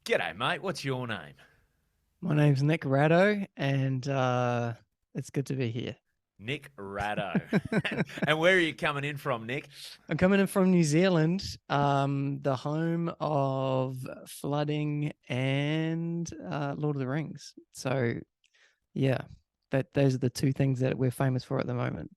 G'day, mate. What's your name? My name's Nick Rado, and it's good to be here. Nick Rado. And where are you coming in from, Nick? I'm coming in from New Zealand, the home of flooding and Lord of the Rings. So, yeah, those are the two things that we're famous for at the moment.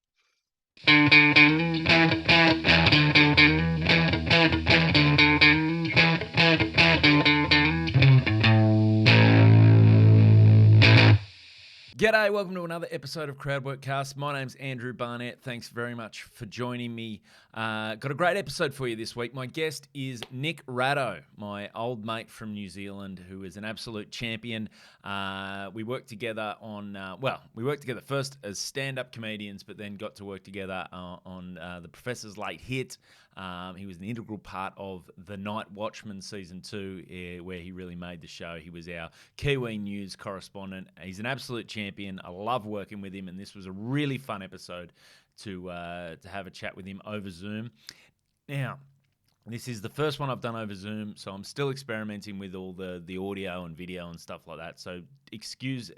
G'day, welcome to another episode of Crowdworkcast. My name's Andrew Barnett. Thanks very much for joining me. Got a great episode for you this week. My guest is Nick Rado, my old mate from New Zealand, who is an absolute champion. We worked together we worked together first as stand-up comedians, but then got to work together on The Professor's Late Hit. He was an integral part of The Night Watchman Season 2, where he really made the show. He was our Kiwi News correspondent. He's an absolute champion. I love working with him, and this was a really fun episode to have a chat with him over Zoom. Now, this is the first one I've done over Zoom, so I'm still experimenting with all the audio and video and stuff like that. So excuse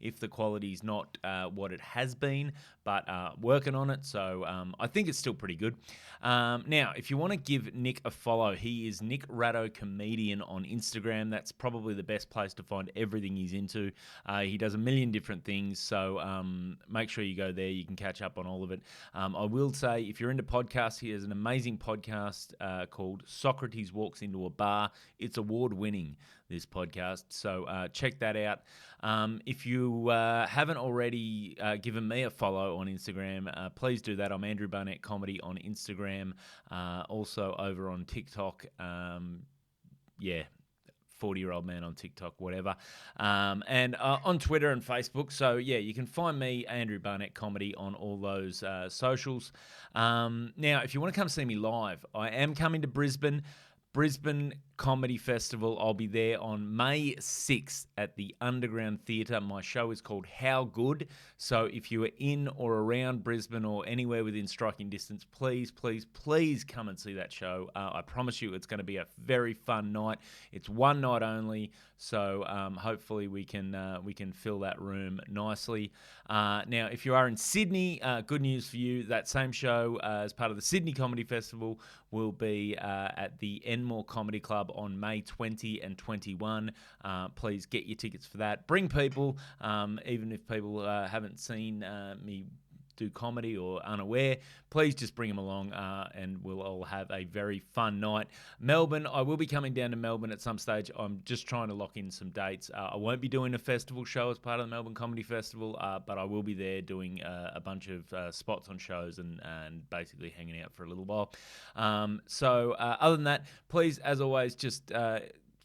if the quality's not what it has been, but working on it. So I think it's still pretty good. Now, if you want to give Nick a follow, he is Nick Rado Comedian on Instagram. That's probably the best place to find everything he's into. He does a million different things, so make sure you go there. You can catch up on all of it. I will say, if you're into podcasts, he has an amazing podcast called Socrates Walks Into a Bar. It's award-winning, this podcast, so check that out. If you haven't already given me a follow on Instagram, please do that. I'm Andrew Barnett Comedy on Instagram, also over on TikTok. 40-year-old man on TikTok, whatever, and on Twitter and Facebook. So yeah, you can find me, Andrew Barnett Comedy, on all those socials. Now, if you want to come see me live, I am coming to Brisbane Comedy Festival. I'll be there on May 6th at the Underground Theatre. My show is called How Good. So if you are in or around Brisbane or anywhere within striking distance, please come and see that show. I promise you it's going to be a very fun night. It's one night only, so hopefully we can fill that room nicely. Now, if you are in Sydney, good news for you. That same show as part of the Sydney Comedy Festival will be at the Enmore Comedy Club on May 20 and 21. Please get your tickets for that. Bring people, even if people haven't seen me do comedy or unaware, please just bring them along and we'll all have a very fun night. Melbourne, I will be coming down to Melbourne at some stage. I'm just trying to lock in some dates. I won't be doing a festival show as part of the Melbourne Comedy Festival, but I will be there doing a bunch of spots on shows and basically hanging out for a little while. So other than that, please, as always, just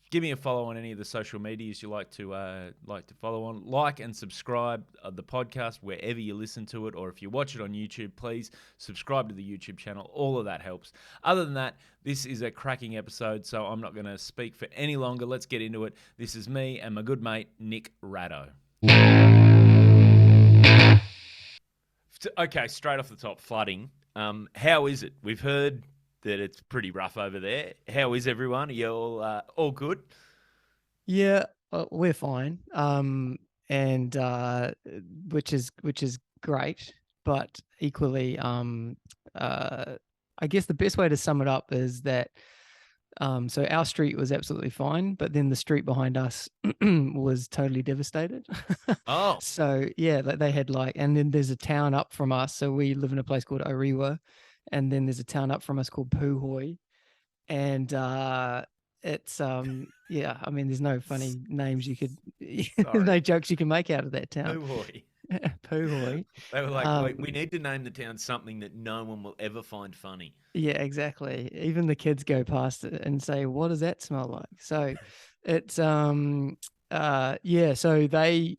give me a follow on any of the social medias you like to follow on. Like and subscribe the podcast wherever you listen to it, or if you watch it on YouTube, please subscribe to the YouTube channel. All of that helps. Other than that, this is a cracking episode, so I'm not going to speak for any longer. Let's get into it. This is me and my good mate, Nick Rado. Okay, straight off the top, flooding. How is it? We've heard that it's pretty rough over there. How is everyone? Are you all good? Yeah, we're fine, and which is great, but equally, I guess the best way to sum it up is that so our street was absolutely fine, but then the street behind us was totally devastated. Oh, So yeah, they had and then there's a town up from us. So we live in a place called Orewa, and then there's a town up from us called Puhoi, and it's yeah. I mean, there's no funny names you could, no jokes you can make out of that town. Puhoi. Puhoi. They were like, we need to name the town something that no one will ever find funny. Yeah, exactly. Even the kids go past it and say, "What does that smell like?" So it's yeah. So they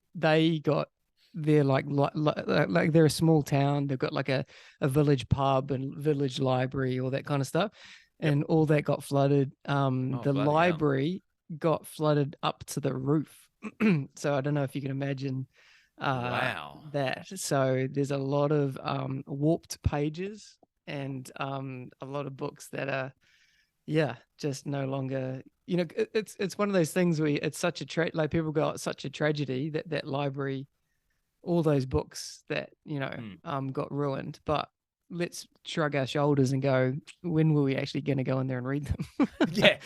got they're like they're a small town. They've got like a village pub and village library, all that kind of stuff, and all that got flooded. The library got flooded up to the roof. So I don't know if you can imagine Wow. that. So there's a lot of warped pages and a lot of books that are just no longer it's one of those things where it's such a like people go, it's such a tragedy that that library, all those books that got ruined. But let's shrug our shoulders and go, when were we actually going to go in there and read them? Yeah.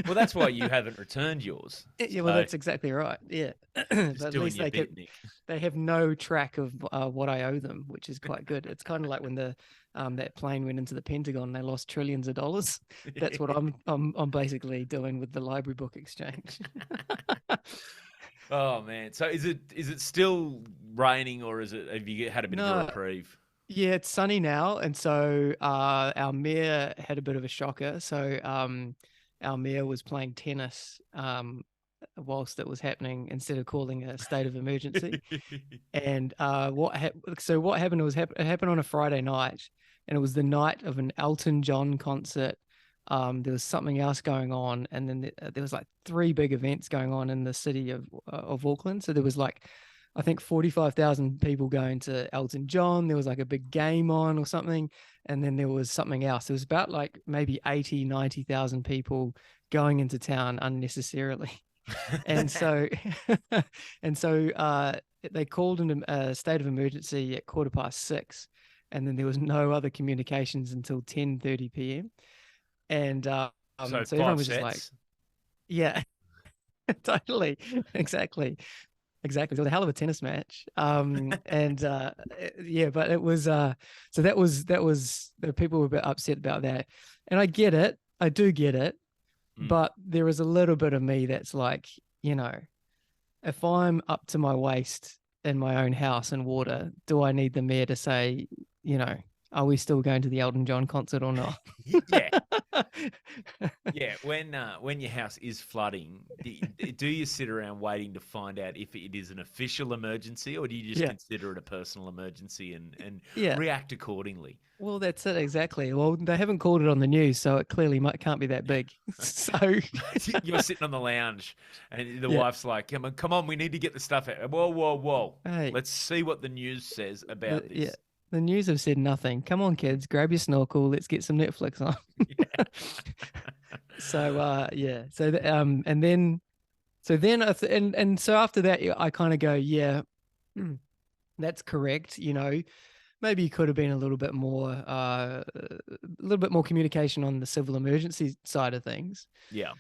Well, that's why you haven't returned yours. Yeah, well, So that's exactly right. Yeah, but just at doing least your bit, Nick. they have no track of what I owe them, which is quite good. It's kind of like when the that plane went into the Pentagon, and they lost trillions of dollars. That's what I'm basically doing with the library book exchange. Oh man. So is it still raining, or have you had a bit of a No, reprieve? yeah, it's sunny now, and so our mayor had a bit of a shocker. So our mayor was playing tennis whilst it was happening instead of calling a state of emergency. And what happened was it happened on a Friday night, and it was the night of an Elton John concert. There was something else going on, and then there was like three big events going on in the city of Auckland. So there was like, I think 45,000 people going to Elton John. There was like a big game on or something, and then there was something else. It was about like maybe 90,000 people going into town unnecessarily. And so and so they called in a state of emergency at 6:15, and then there was no other communications until 10:30 p.m. And So so everyone five was just like, sets. yeah, totally, exactly. Exactly. It was a hell of a tennis match. And yeah, but it was so that was the people were a bit upset about that. And I get it. I do get it. Mm. But there is a little bit of me that's like, if I'm up to my waist in my own house and water, do I need the mayor to say, are we still going to the Elton John concert or not? Yeah. Yeah, when your house is flooding, do you sit around waiting to find out if it is an official emergency, or do you just Yeah. consider it a personal emergency and Yeah. react accordingly? Well, that's it exactly. Well, they haven't called it on the news, so it clearly can't be that big. So You're sitting on the lounge, and the yeah. wife's like, come on, we need to get the stuff out. Whoa, whoa, whoa. Hey, Let's see what the news says about yeah. this. The news have said nothing. Come on, kids, grab your snorkel. Let's get some Netflix on. Yeah. So yeah. And so after that, I kind of go, yeah, that's correct. Maybe could have been a little bit more communication on the civil emergency side of things. Yeah.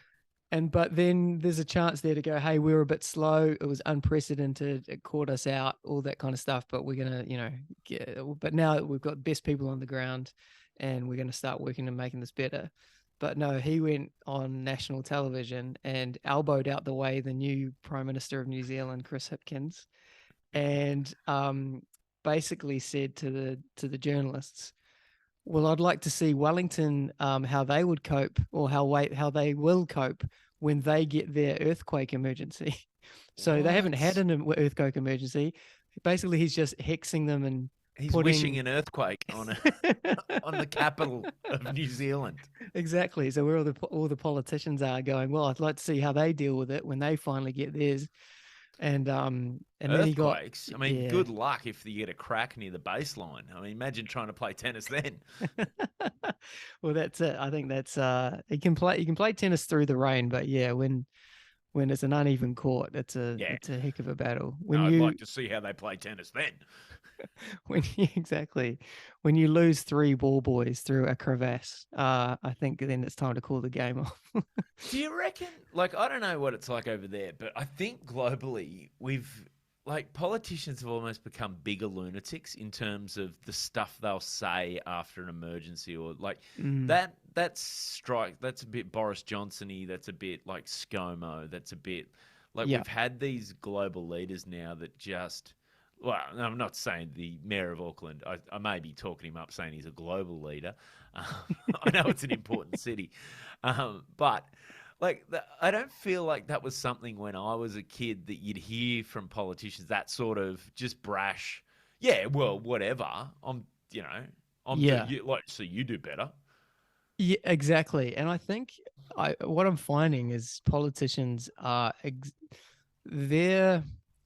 But then there's a chance there to go, hey, we were a bit slow. It was unprecedented. It caught us out, all that kind of stuff. But we're going to, but now we've got best people on the ground, and we're going to start working and making this better. But no, he went on national television and elbowed out the way the new Prime Minister of New Zealand, Chris Hipkins, and basically said to the journalists, well, I'd like to see Wellington, how they would cope, or how they will cope when they get their earthquake emergency. So they haven't had an earthquake emergency. Basically, he's just hexing them and he's wishing an earthquake on the capital of New Zealand. Exactly. So where all the politicians are going, well, I'd like to see how they deal with it when they finally get theirs. And then he got earthquakes. I mean, good luck if you get a crack near the baseline. I mean, imagine trying to play tennis then. Well, that's it. I think that's you can play tennis through the rain, but yeah, when it's an uneven court, it's a heck of a battle. I'd like to see how they play tennis then. Exactly, when you lose 3 ball boys through a crevasse, I think then it's time to call the game off. Do you reckon? Like, I don't know what it's like over there, but I think globally politicians have almost become bigger lunatics in terms of the stuff they'll say after an emergency, or like that's a bit Boris Johnson-y, that's a bit like ScoMo, that's a bit like we've had these global leaders now that just. Well, I'm not saying the mayor of Auckland. I may be talking him up saying he's a global leader. I know it's an important city. But I don't feel like that was something when I was a kid that you'd hear from politicians, that sort of just brash, yeah, well, whatever. So you do better. Yeah, exactly. And I think what I'm finding is politicians are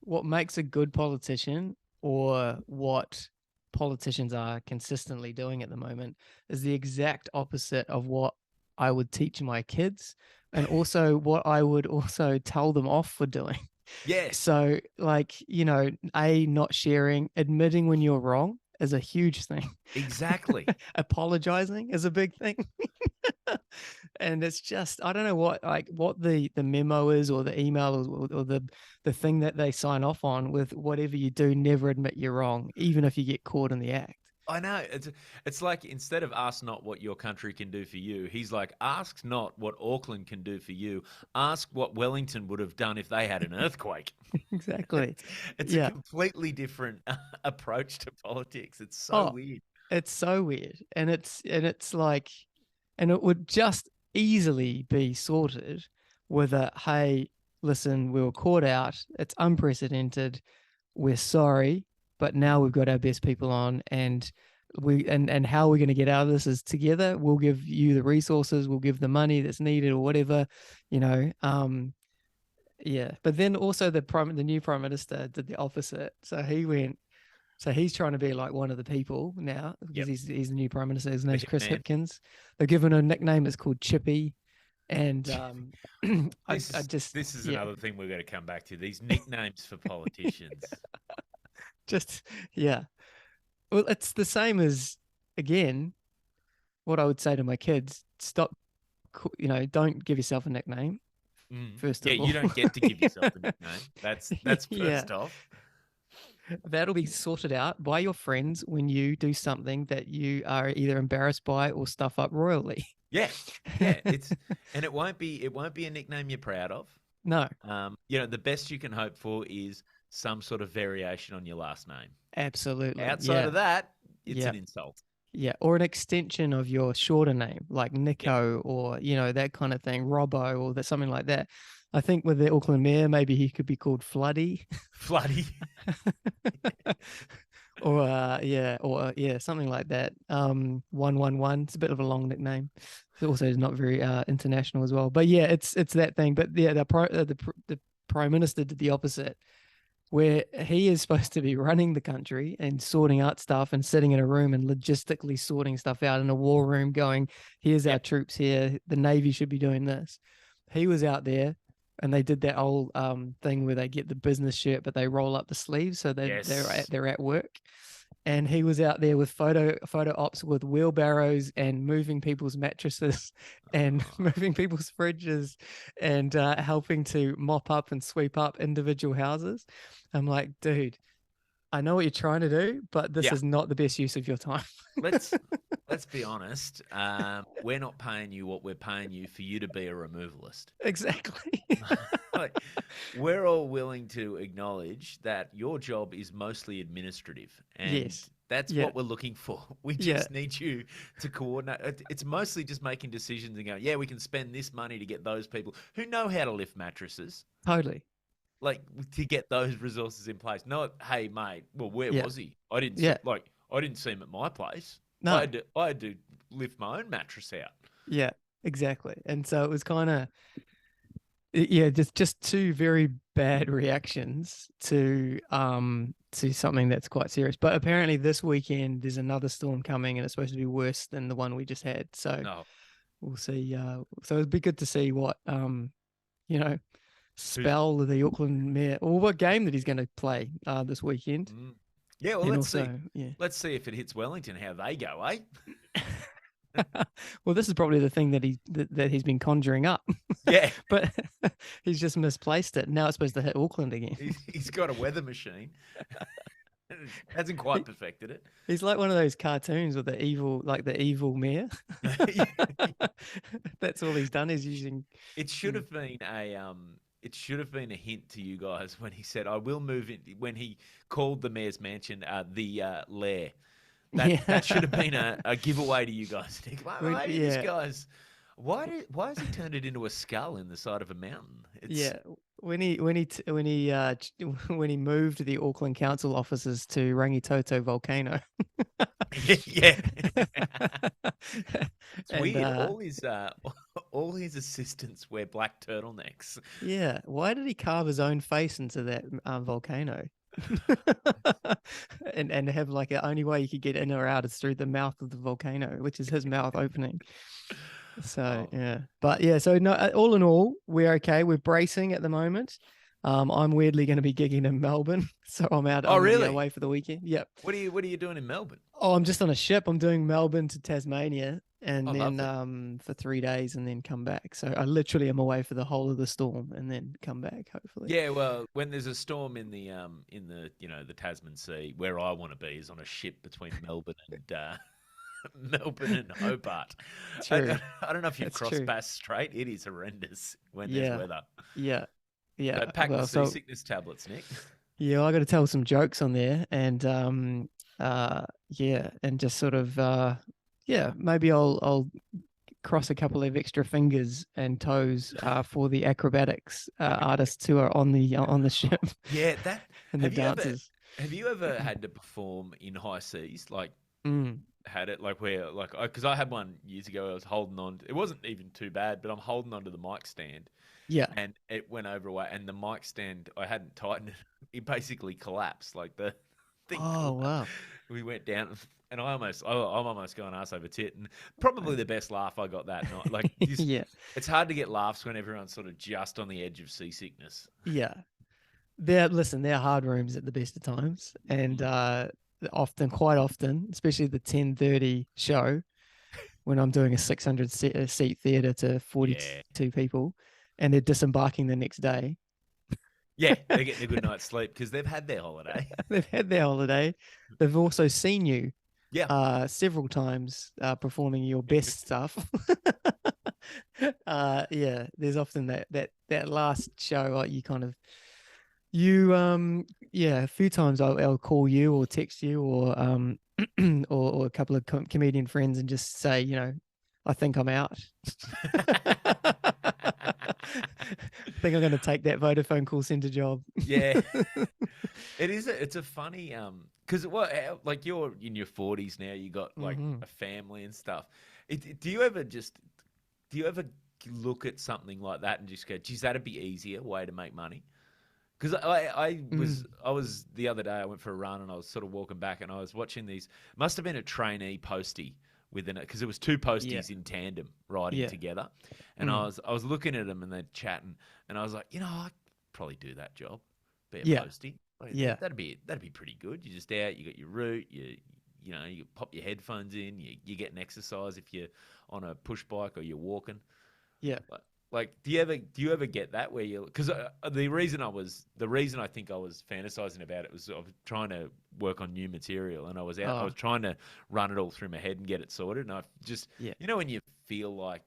what makes a good politician, or what politicians are consistently doing at the moment, is the exact opposite of what I would teach my kids, and also what I would also tell them off for doing. Yes, So, like, not sharing, admitting when you're wrong is a huge thing. exactly. Apologizing is a big thing. And it's just, I don't know what the memo is, or the email, or the thing that they sign off on with whatever you do, never admit you're wrong, even if you get caught in the act. I know. It's like, instead of ask not what your country can do for you, he's like, ask not what Auckland can do for you. Ask what Wellington would have done if they had an earthquake. Exactly. It's a Yeah. completely different approach to politics. It's so Oh, weird. it's so weird. And it's like, and it would just easily be sorted with a, hey, listen, we were caught out. It's unprecedented. We're sorry, but now we've got our best people on, and how we're going to get out of this is together. We'll give you the resources, we'll give the money that's needed, or whatever, you know. Yeah. But then also the new prime minister did the opposite. So he's trying to be like one of the people now, because Yep. he's the new prime minister. His The name's Chris hitman. Hipkins. They're given a nickname. It's called Chippy, and I This is just, this is yeah, another thing we're going to come back to. These nicknames for politicians. just yeah. Well, it's the same as, again, what I would say to my kids: stop, don't give yourself a nickname. First Yeah, of all, you don't get to give yourself a nickname. That's yeah, first off. that'll be sorted out by your friends when you do something that you are either embarrassed by or stuff up royally. Yeah, yeah. It won't be a nickname you're proud of. No, The best you can hope for is some sort of variation on your last name. absolutely, Outside yeah, of that, it's yeah. an insult. Yeah, or an extension of your shorter name, like Yep. Nico, or that kind of thing, Robbo, or that, something like that. I think with the Auckland mayor, maybe he could be called Floody, Floody. or something like that. 111. It's a bit of a long nickname. It also is not very international as well. But yeah, it's that thing. But yeah, the prime minister did the opposite, where he is supposed to be running the country and sorting out stuff and sitting in a room and logistically sorting stuff out in a war room, going, here's our Yep. troops here. The Navy should be doing this. He was out there, and they did that old thing where they get the business shirt, but they roll up the sleeves, so Yes. they're at work. And he was out there with photo ops with wheelbarrows and moving people's mattresses and Oh, moving people's fridges, and helping to mop up and sweep up individual houses. I'm like, dude, I know what you're trying to do, but this yeah. is not the best use of your time. Let's be honest. We're not paying you what we're paying you for you to be a removalist. Exactly. Like, we're all willing to acknowledge that your job is mostly administrative, and Yes. that's Yeah. what we're looking for. We Yeah. just need you to coordinate. It's mostly just making decisions and going, yeah, we can spend this money to get those people who know how to lift mattresses, Totally. like, to get those resources in place. Not, hey, mate, well, where Yeah. was he? I didn't see, Yeah. I didn't see him at my place. No. I had to lift my own mattress out. Yeah. Exactly. And so it was kind of, yeah, just two very bad reactions to something that's quite serious. But apparently this weekend there's another storm coming, and it's supposed to be worse than the one we just had. So No, we'll see. So it'd be good to see what you know who's spell the Auckland mayor, or what game that he's going to play this weekend. yeah. Well, And let's see. also, yeah. Let's see if it hits Wellington, how they go, eh? Well, this is probably the thing that he's been conjuring up, Yeah, but he's just misplaced it. Now it's supposed to hit Auckland again. he's got a weather machine. Hasn't quite perfected it. He's like one of those cartoons with the evil mayor. That's all he's done, is using. It should have been a hint to you guys when he said, "I will move in." When he called the mayor's mansion the lair, that should have been a giveaway to you guys. Maybe this guy's why has he turned it into a skull in the side of a mountain? When he when he moved the Auckland Council offices to Rangitoto Volcano. Yeah. It's And, weird. All his assistants wear black turtlenecks. yeah, why did he carve his own face into that volcano? and have like the only way you could get in or out is through the mouth of the volcano, which is his mouth opening. So Oh, yeah, but yeah, so no, all in all, we're okay. We're bracing at the moment. I'm weirdly going to be gigging in Melbourne, so I'm out. oh, I'm going to be really? away for the weekend. Yep. What are you doing in Melbourne? Oh, I'm just on a ship. I'm doing Melbourne to Tasmania, Oh, and then lovely. for 3 days, and then come back. So I literally am away for the whole of the storm, and then come back hopefully. Yeah, well, when there's a storm in the the Tasman Sea, where I want to be is on a ship between Melbourne and Melbourne and Hobart. True, I don't know if you've that's crossed true. Bass Strait. It is horrendous when there's Yeah, weather. yeah, yeah. So pack the Well, so seasickness tablets, Nick. yeah, I got to tell some jokes on there, and yeah, and just sort of yeah, maybe I'll cross a couple of extra fingers and toes for the acrobatics artists who are on the ship Yeah, that and the have you ever dancers. have you ever had to perform in high seas? Like Mm, had it like where like because I had one years ago. I was holding on. It wasn't even too bad, but I'm holding onto the mic stand, yeah. and it went over away. And the mic stand, I hadn't tightened it. It basically collapsed. Like the thing Oh collapsed. wow. We went down, and I'm almost going ass over tit. And probably the best laugh I got that night. Like this, Yeah, it's hard to get laughs when everyone's sort of just on the edge of seasickness. yeah. They're hard rooms at the best of times, and Mm. often, quite often, especially the 10:30 show when I'm doing a 600 seat theater to Yeah, 42 people, and they're disembarking the next day. yeah, they're getting a good night's sleep because they've had their holiday. They've had their holiday. They've also seen you Yeah. several times performing your best stuff. Yeah, there's often that last show you kind of you yeah, a few times I'll call you or text you or or a couple of comedian friends and just say, I think I'm out. I think I'm going to take that Vodafone call center job. Yeah, it's a funny because what like you're in your 40s now, you got like Hmm. a family and stuff. Do you ever do you ever look at something like that and just go, geez, that'd be easier way to make money? Because Mm, I was the other day I went for a run and I was sort of walking back and I was watching these, must have been a trainee postie within it because it was two yeah, posties in tandem riding yeah. together, and Mm, I was looking at them and they're chatting and I was like, I'd probably do that job, be a yeah, postie. Like, yeah, that'd be pretty good. You're just out, you got your route, you pop your headphones in, you get an exercise if you're on a push bike or you're walking. yeah. Like, do you ever get that where you? Because the reason I think I was fantasizing about it was I was trying to work on new material, and I Oh, was trying to run it all through my head and get it sorted, and I just, yeah. when you feel like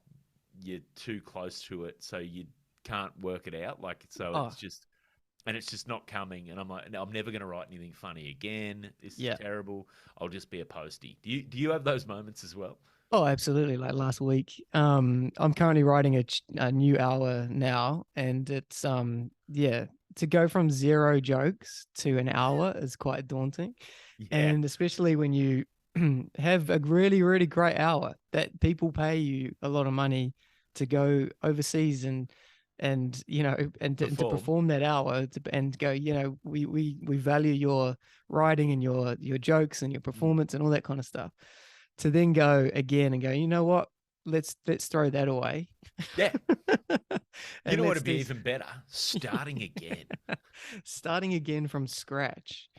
you're too close to it, so you can't work it out, like so Oh, it's just not coming, and I'm like, no, I'm never going to write anything funny again. This is yeah. terrible. I'll just be a postie. Do you have those moments as well? Oh, absolutely. Like last week, I'm currently writing a new hour now, and it's yeah, to go from zero jokes to an hour is quite daunting, Yeah. and especially when you have a really, really great hour that people pay you a lot of money to go overseas and and to Perform. perform that hour and go, we value your writing and your jokes and your Mm. performance and all that kind of stuff to then go again and go, you know what? Let's throw that away. Yeah. You And know what let's would be do even better? Starting again. starting again from scratch.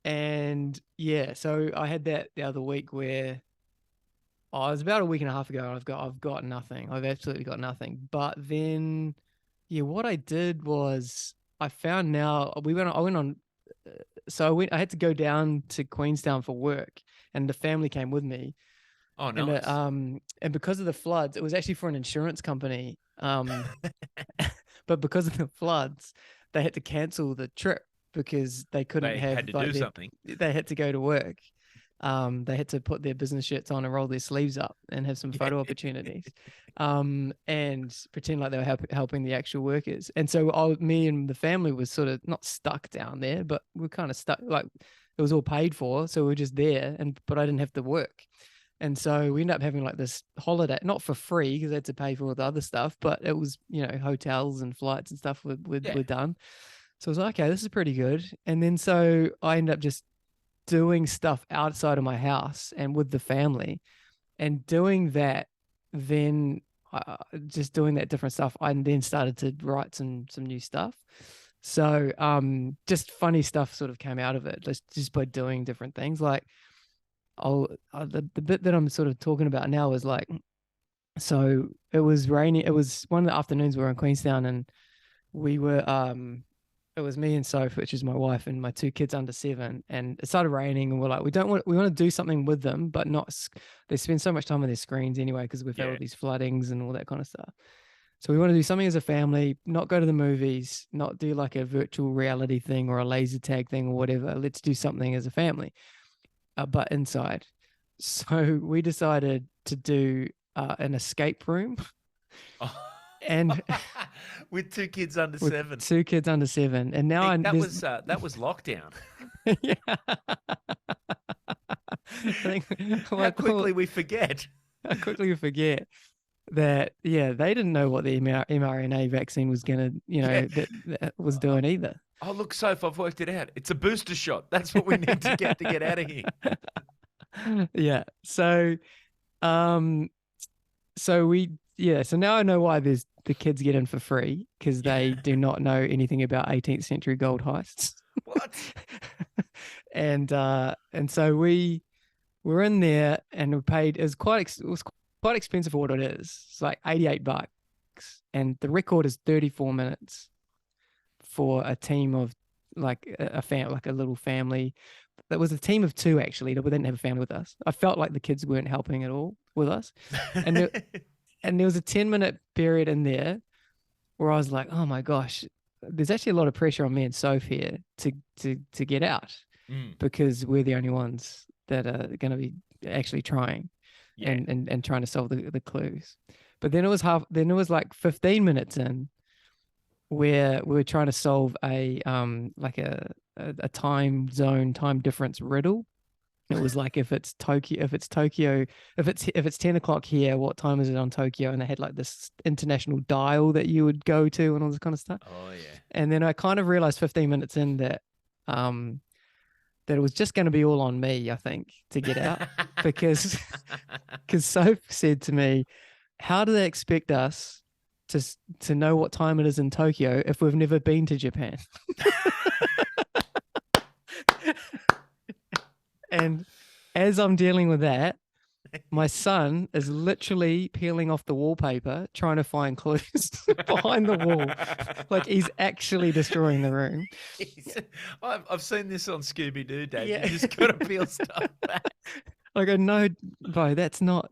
And yeah, so I had that the other week where it was about a week and a half ago. I've got nothing. I've absolutely got nothing. But then, yeah, what I did was I found now I went on. So I had to go down to Queenstown for work, and the family came with me, Oh, nice. and because of the floods, it was actually for an insurance company. But because of the floods, they had to cancel the trip because they couldn't They have had to like do something. they had to go to work. They had to put their business shirts on and roll their sleeves up and have some Yeah. photo opportunities, and pretend like they were helping the actual workers. And so me and the family was sort of not stuck down there, but we're kind of stuck. Like it was all paid for, so we are just there, but I didn't have to work. And so we ended up having like this holiday, not for free because I had to pay for all the other stuff, but it was, hotels and flights and stuff Yeah. were done. So I was like, okay, this is pretty good. And then so I ended up just doing stuff outside of my house and with the family and doing that. Then just doing that different stuff, I then started to write some new stuff. So just funny stuff sort of came out of it, just by doing different things. Like the bit that I'm sort of talking about now is like, so it was raining. It was one of the afternoons we were in Queenstown, and we were it was me and Soph, which is my wife, and my two kids under 7, and it started raining, and we're like, we want to do something with them, but not they spend so much time on their screens anyway because we've had all these floodings and all that kind of stuff. So we want to do something as a family, not go to the movies, not do like a virtual reality thing or a laser tag thing or whatever. Let's do something as a family, but inside. So we decided to do an escape room. Oh. And with 2 kids under 7. 2 kids under 7. And now that was lockdown. Yeah. How quickly we forget. How quickly we forget that, they didn't know what the mRNA vaccine was going to, that was doing either. Oh, look, Soph, I've worked it out. It's a booster shot. That's what we need to get out of here. Yeah. So, so now I know why the kids get in for free, because they do not know anything about 18th century gold heists. What? And so we were in there, and we paid. It was quite expensive for what it is. It's like $88, and the record is 34 minutes for a team of like like a little family. That was a team of 2 actually. That we didn't have a family with us. I felt like the kids weren't helping at all with us, and and there was a 10-minute period in there where I was like, oh my gosh, there's actually a lot of pressure on me and Soph here to get out, because we're the only ones that are going to be actually trying and trying to solve the clues. But then it was like 15 minutes in where we were trying to solve a time difference riddle. It was like, if it's 10 o'clock here, what time is it on Tokyo? And they had like this international dial that you would go to and all this kind of stuff. Oh yeah. And then I kind of realized 15 minutes in that it was just going to be all on me, I think, to get out, because Soph said to me, how do they expect us to know what time it is in Tokyo if we've never been to Japan? And as I'm dealing with that, my son is literally peeling off the wallpaper, trying to find clues behind the wall. Like, he's actually destroying the room. I've seen this on Scooby-Doo, Dad. Yeah. You just got to peel stuff back. Like, I know, bro, that's not,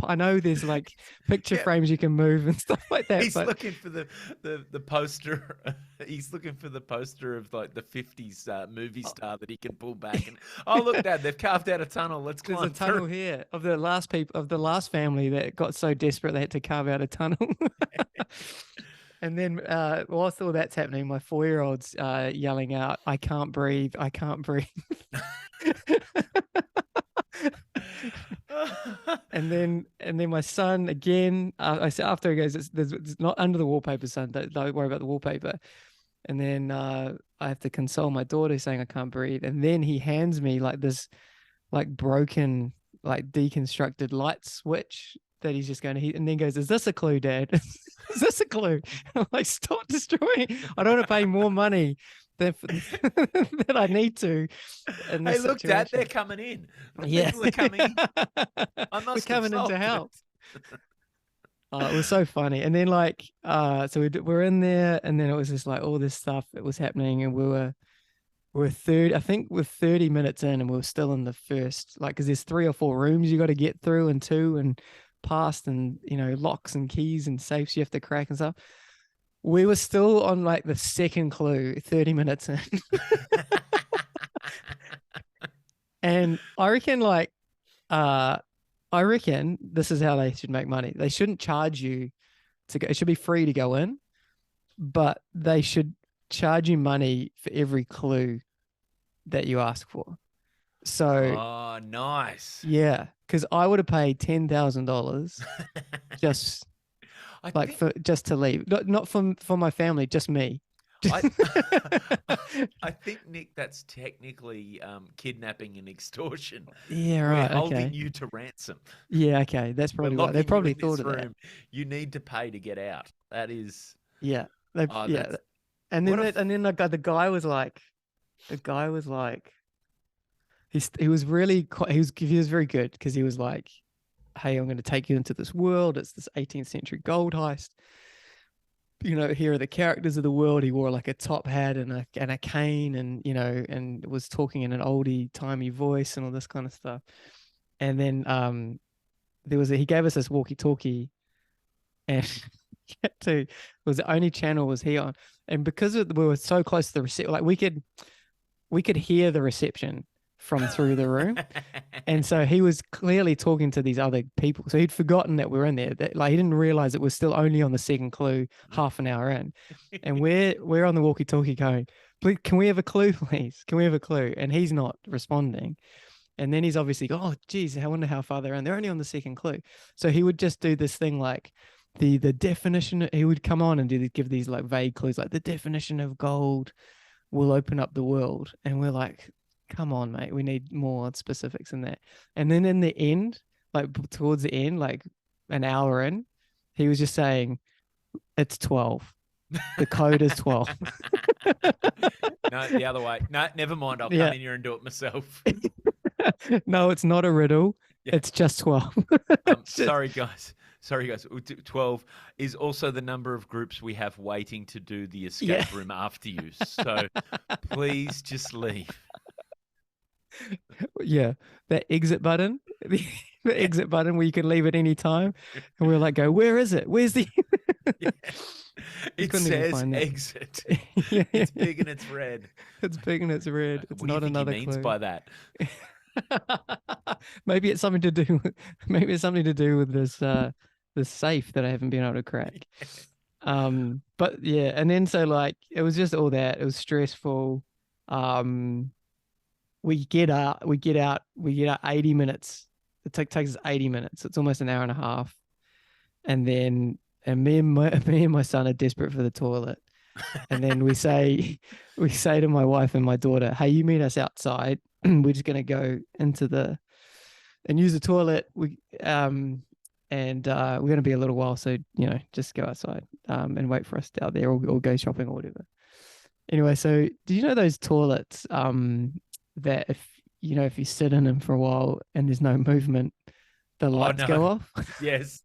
I know there's like picture frames you can move and stuff like that. He's looking for the poster. He's looking for the poster of like the 50s movie star that he can pull back. And, oh, look, Dad, they've carved out a tunnel. Let's climb There's a tunnel here of the last family that got so desperate they had to carve out a tunnel. And then whilst all that's happening, my 4-year-old's yelling out, I can't breathe. I can't breathe. And then my son again, I said, after he goes, it's not under the wallpaper, son. Don't worry about the wallpaper. And then I have to console my daughter saying I can't breathe. And then he hands me like this, like broken, like deconstructed light switch that he's just going to hit, and then goes, "Is this a clue, Dad? Is this a clue?" I'm like, "Stop destroying! I don't want to pay more money than I need to." Hey, look, situation. Dad, they're coming in. People are coming in. We're coming in to help. It was so funny. And then so we're in there, and then it was just like all this stuff that was happening, and we're 30 minutes in, and we're still in the first, like, because there's 3 or 4 rooms you got to get through, and 2 and past, and locks and keys and safes you have to crack and stuff. We were still on like the second clue 30 minutes in. And I reckon this is how they should make money. They shouldn't charge you to go. It should be free to go in, but they should charge you money for every clue that you ask for. So, oh, nice. Yeah, because I would have paid $10,000 just to leave. Not for my family, just me. I, I think, Nick, that's technically kidnapping and extortion. Yeah, We're right. holding Okay. you to ransom. Yeah, okay. That's We're probably right. They locking you probably in thought this of that. room. You need to pay to get out. That is, Yeah. They oh, yeah. that's And what then a. the guy was like he was really quite, he was very good because he was like, hey, I'm going to take you into this world. It's this 18th century gold heist. Here are the characters of the world. He wore like a top hat and a cane, and and was talking in an oldie timey voice and all this kind of stuff. And then he gave us this walkie talkie, and to was the only channel was he on, and because we were so close to the reception, like we could hear the reception from through the room. And so he was clearly talking to these other people. So he'd forgotten that we were in there. Like he didn't realize it was still only on the second clue, half an hour in. And we're on the walkie-talkie going, please, can we have a clue, please? Can we have a clue? And he's not responding. And then he's obviously, oh, geez, I wonder how far they're in. They're only on the second clue. So he would just do this thing like the definition. He would come on and give these like vague clues, like the definition of gold will open up the world. And we're like, come on, mate, we need more specifics than that. And then in the end, like towards the end, like an hour in, he was just saying, it's 12. The code is 12. No, the other way. No, never mind. I'll Yeah. come in here and do it myself. No, it's not a riddle. Yeah. It's just 12. It's just... Sorry, guys. Sorry, guys. 12 is also the number of groups we have waiting to do the escape room after you. So please just leave. Yeah, that exit button, the exit button where you can leave at any time, and we're like, go, where is it? Where's the? Yeah. It says exit. Yeah. It's big and it's red. It's big and it's red. It's What not do you think another he means clue. by that? Maybe it's something to do. Maybe it's something to do with this safe that I haven't been able to crack. But yeah, and then so like it was just all that. It was stressful. We get out 80 minutes. It takes us 80 minutes. It's almost an hour and a half. And then me and my son are desperate for the toilet. And then we say to my wife and my daughter, hey, you meet us outside. We're just gonna go into and use the toilet. We're gonna be a little while, so just go outside and wait for us out there, or go shopping or whatever. Anyway, so do you know those toilets that if you sit in them for a while and there's no movement, the lights go off? Yes.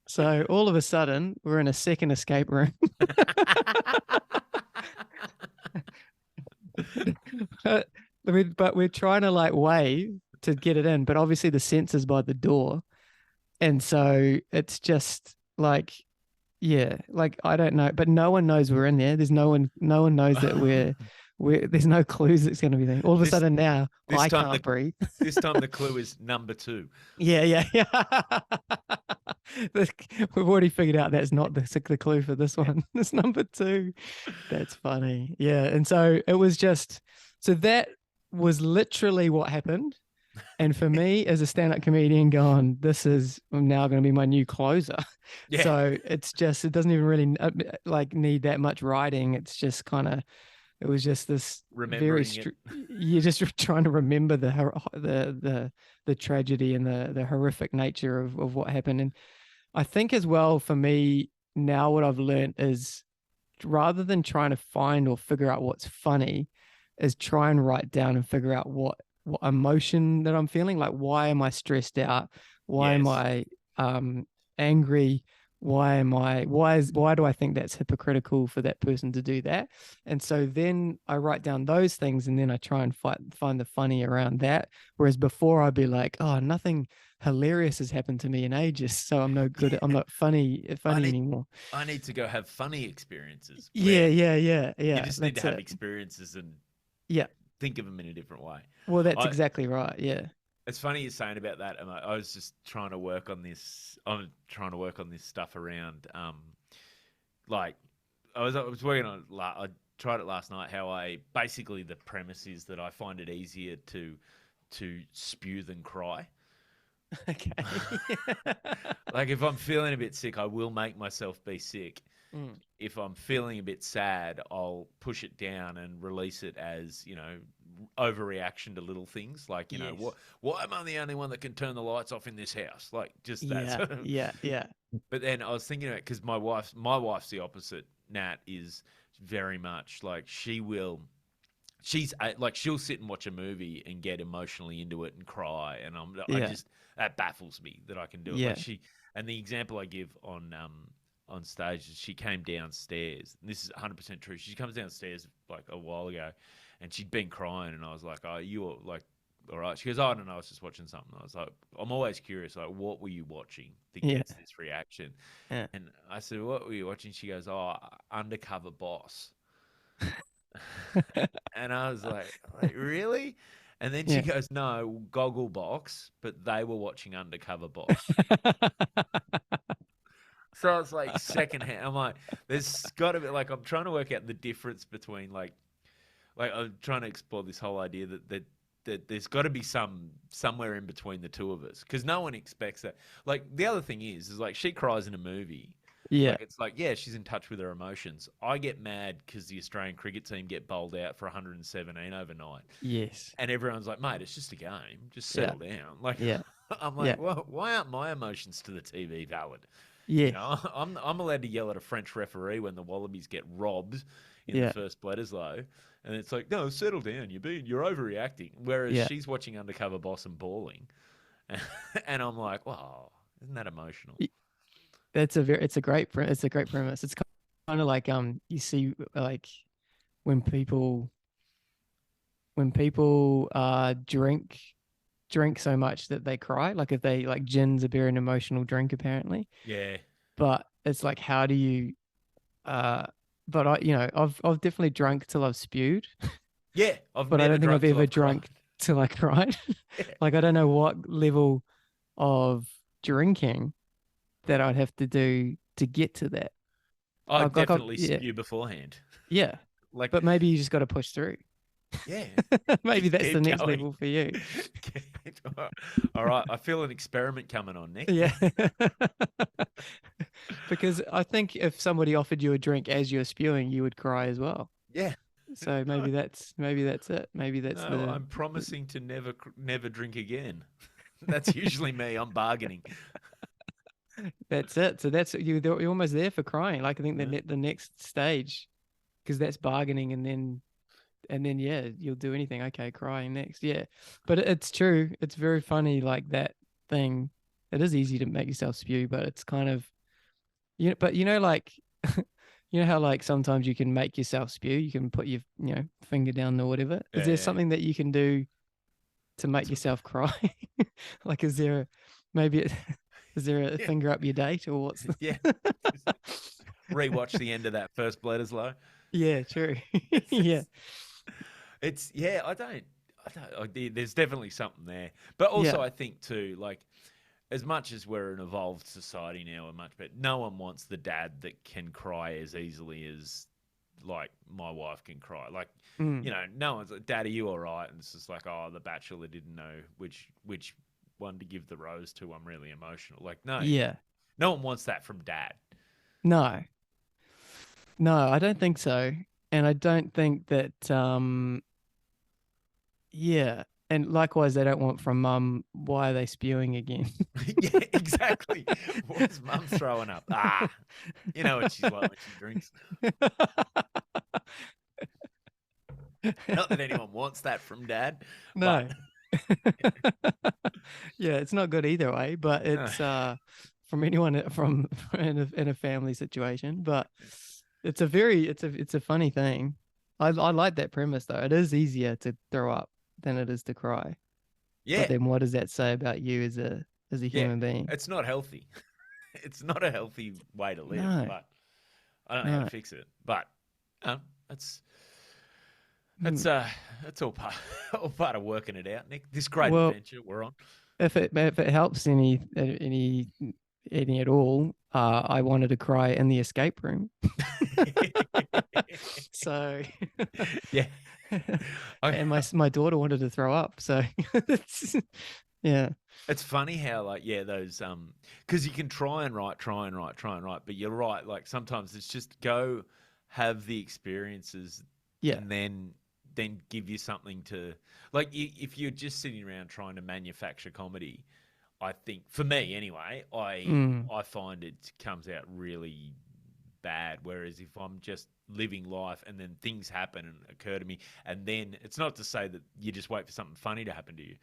So all of a sudden, we're in a second escape room. But we're trying to like wave to get it in, but obviously the sensor's by the door. And so it's just like, yeah, like I don't know, but no one knows we're in there. No one knows that there's no clues that's going to be there. All of a sudden now I can't breathe. This time the clue is number 2. Yeah. We've already figured out that's not the clue for this one. It's number 2. That's funny. Yeah. And so it was that was literally what happened. And for me as a stand-up comedian going, this is now going to be my new closer. Yeah. So it doesn't even really like need that much writing. It's just kind of, it was just this you're just trying to remember the tragedy and the horrific nature of what happened. And I think as well for me now, what I've learned is rather than trying to find or figure out what's funny, is try and write down and figure out what emotion that I'm feeling. Like, why am I stressed out? Why am I angry? Why do I think that's hypocritical for that person to do that? And so then I write down those things, and then I try and find the funny around that. Whereas before I'd be like, oh, nothing hilarious has happened to me in ages, so I'm no good. I'm not funny anymore. I need to go have funny experiences. Yeah. You just need to have experiences and think of them in a different way. Well, that's exactly right. Yeah. It's funny you're saying about that. I was just trying to work on this. I'm trying to work on this stuff around, like I was working on. I tried it last night. How basically the premise is that I find it easier to spew than cry. Okay. Like if I'm feeling a bit sick, I will make myself be sick. Mm. if I'm feeling a bit sad, I'll push it down and release it as, overreaction to little things. Like, Yes. why am I the only one that can turn the lights off in this house? Like, just that Yeah. sort of. Yeah. Yeah. But then I was thinking about, because my wife's the opposite. Nat is very much like like she'll sit and watch a movie and get emotionally into it and cry, and I Yeah. just that baffles me that I can do it. Like Yeah. and the example I give on stage is she came downstairs. And this is 100% true. She comes downstairs like a while ago, and she'd been crying, and I was like, "Oh, you were like." All right. She goes, "Oh, I don't know. I was just watching something." I was like, "I'm always curious. Like, what were you watching that Yeah. gets this reaction?" Yeah. And I said, "What were you watching?" She goes, "Oh, Undercover Boss." And I was like, really? And then she Yeah. goes, no, Gogglebox, but they were watching Undercover Boss. So I was like, secondhand. I'm like, there's got to be, like, I'm trying to work out the difference between, like I'm trying to explore this whole idea that there's got to be somewhere in between the two of us, because no one expects that. Like, the other thing is like, she cries in a movie. Yeah. Like, it's like, yeah, she's in touch with her emotions. I get mad because the Australian cricket team get bowled out for 117 overnight. Yes. And everyone's like, mate, it's just a game. Just Yeah. settle down. Like, Yeah. I'm Yeah. like, well, why aren't my emotions to the TV valid? Yes. I'm allowed to yell at a French referee when the Wallabies get robbed in the Yeah. first Bledisloe. And it's like, no, settle down. You're overreacting. Whereas Yeah. she's watching Undercover Boss and bawling. And I'm like, wow, isn't that emotional? It's a great premise. It's kind of like you see like when people drink so much that they cry, like if they like gin's a very an emotional drink apparently, Yeah. but it's like how do you uh but I've definitely drunk till I've spewed, Yeah. I've but I never don't think I've drunk till ever I've cried. drunk till I cried. Yeah. Like I don't know what level of drinking that I'd have to do to get to that. I I've definitely yeah, spew beforehand. yeah, Like, but maybe you just got to push through. yeah, Maybe that's the keep next going. level for you. All right, I feel an experiment coming on, Nick. Yeah. Because I think if somebody offered you a drink as you're spewing, you would cry as well. Yeah. So No, maybe that's it. Maybe that's no, I'm promising to never drink again. That's usually me. I'm bargaining. that's it. So you're almost there for crying. Like I think Yeah. the next stage, because that's bargaining, and then yeah, you'll do anything. Okay, crying next. Yeah, but it's true. It's very funny. Like that thing. It is easy to make yourself spew, but it's kind of But like you know how like sometimes you can make yourself spew. You can put your finger down or whatever. Is Yeah, there yeah. something that you can do to make yourself cry? Like, maybe is there a Yeah. finger up your date or what's Yeah. Rewatch the end of that first Bledisloe. Yeah, true. It's, Yeah, it's, yeah, there's definitely something there. But yeah, also, I think too, like, as much as we're an evolved society now, and much, but no one wants the dad that can cry as easily as like my wife can cry. Like, mm, no one's like, "Dad, are you all right?" And it's just like, "Oh, the Bachelor didn't know which one to give the rose to. I'm really emotional." Like, no, yeah. no one wants that from dad. No, no, I don't think so, and I don't think that. Yeah, and likewise, they don't want from mum. Why are they spewing again? Yeah, exactly. What's mum throwing up? Ah, you know what she's like when she drinks. Not that anyone wants that from dad, but No. Yeah, it's not good either way, but no. it's from anyone from in a family situation. But it's a funny thing. I like that premise though. It is easier to throw up than it is to cry. But Yeah, then what does that say about you as a yeah. human being? It's not healthy. It's not a healthy way to live, No, but I don't know how to no. fix it. But that's Hmm. that's all part of working it out, Nick. This great Well, adventure we're on. if it helps any at all, I wanted to cry in the escape room. So Yeah. I, and my daughter wanted to throw up. So yeah. It's funny how like those because you can try and write, but you're right. Like sometimes it's just go have the experiences Yeah. and then give you something to like if you're just sitting around trying to manufacture comedy. I think for me anyway, Mm. I find it comes out really bad. Whereas if I'm just living life and then things happen and occur to me, and then it's not to say that you just wait for something funny to happen to you,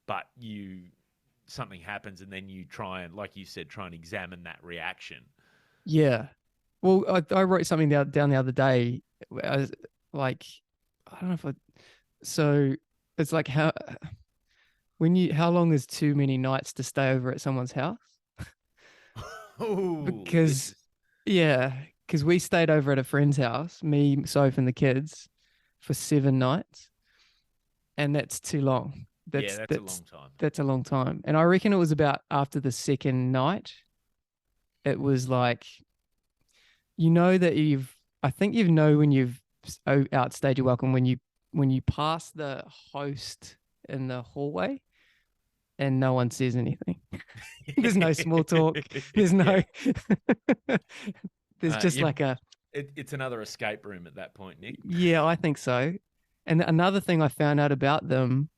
but something happens and then you try and, like you said, try and examine that reaction. Yeah. Well, I wrote something down the other day. I was like, I don't know if I. So it's like how long is too many nights to stay over at someone's house? Oh, this Because is yeah, because we stayed over at a friend's house, me, Soph, and the kids, for 7 nights, and that's too long. yeah, That's that's a that's long time. that's a long time. And I reckon it was about after the second night, it was like that I think when you've outstayed your welcome when you pass the host in the hallway and no one says anything. There's no small talk. There's Yeah, no there's just you like a it's another escape room at that point, Nick. yeah, I think so. And another thing I found out about them,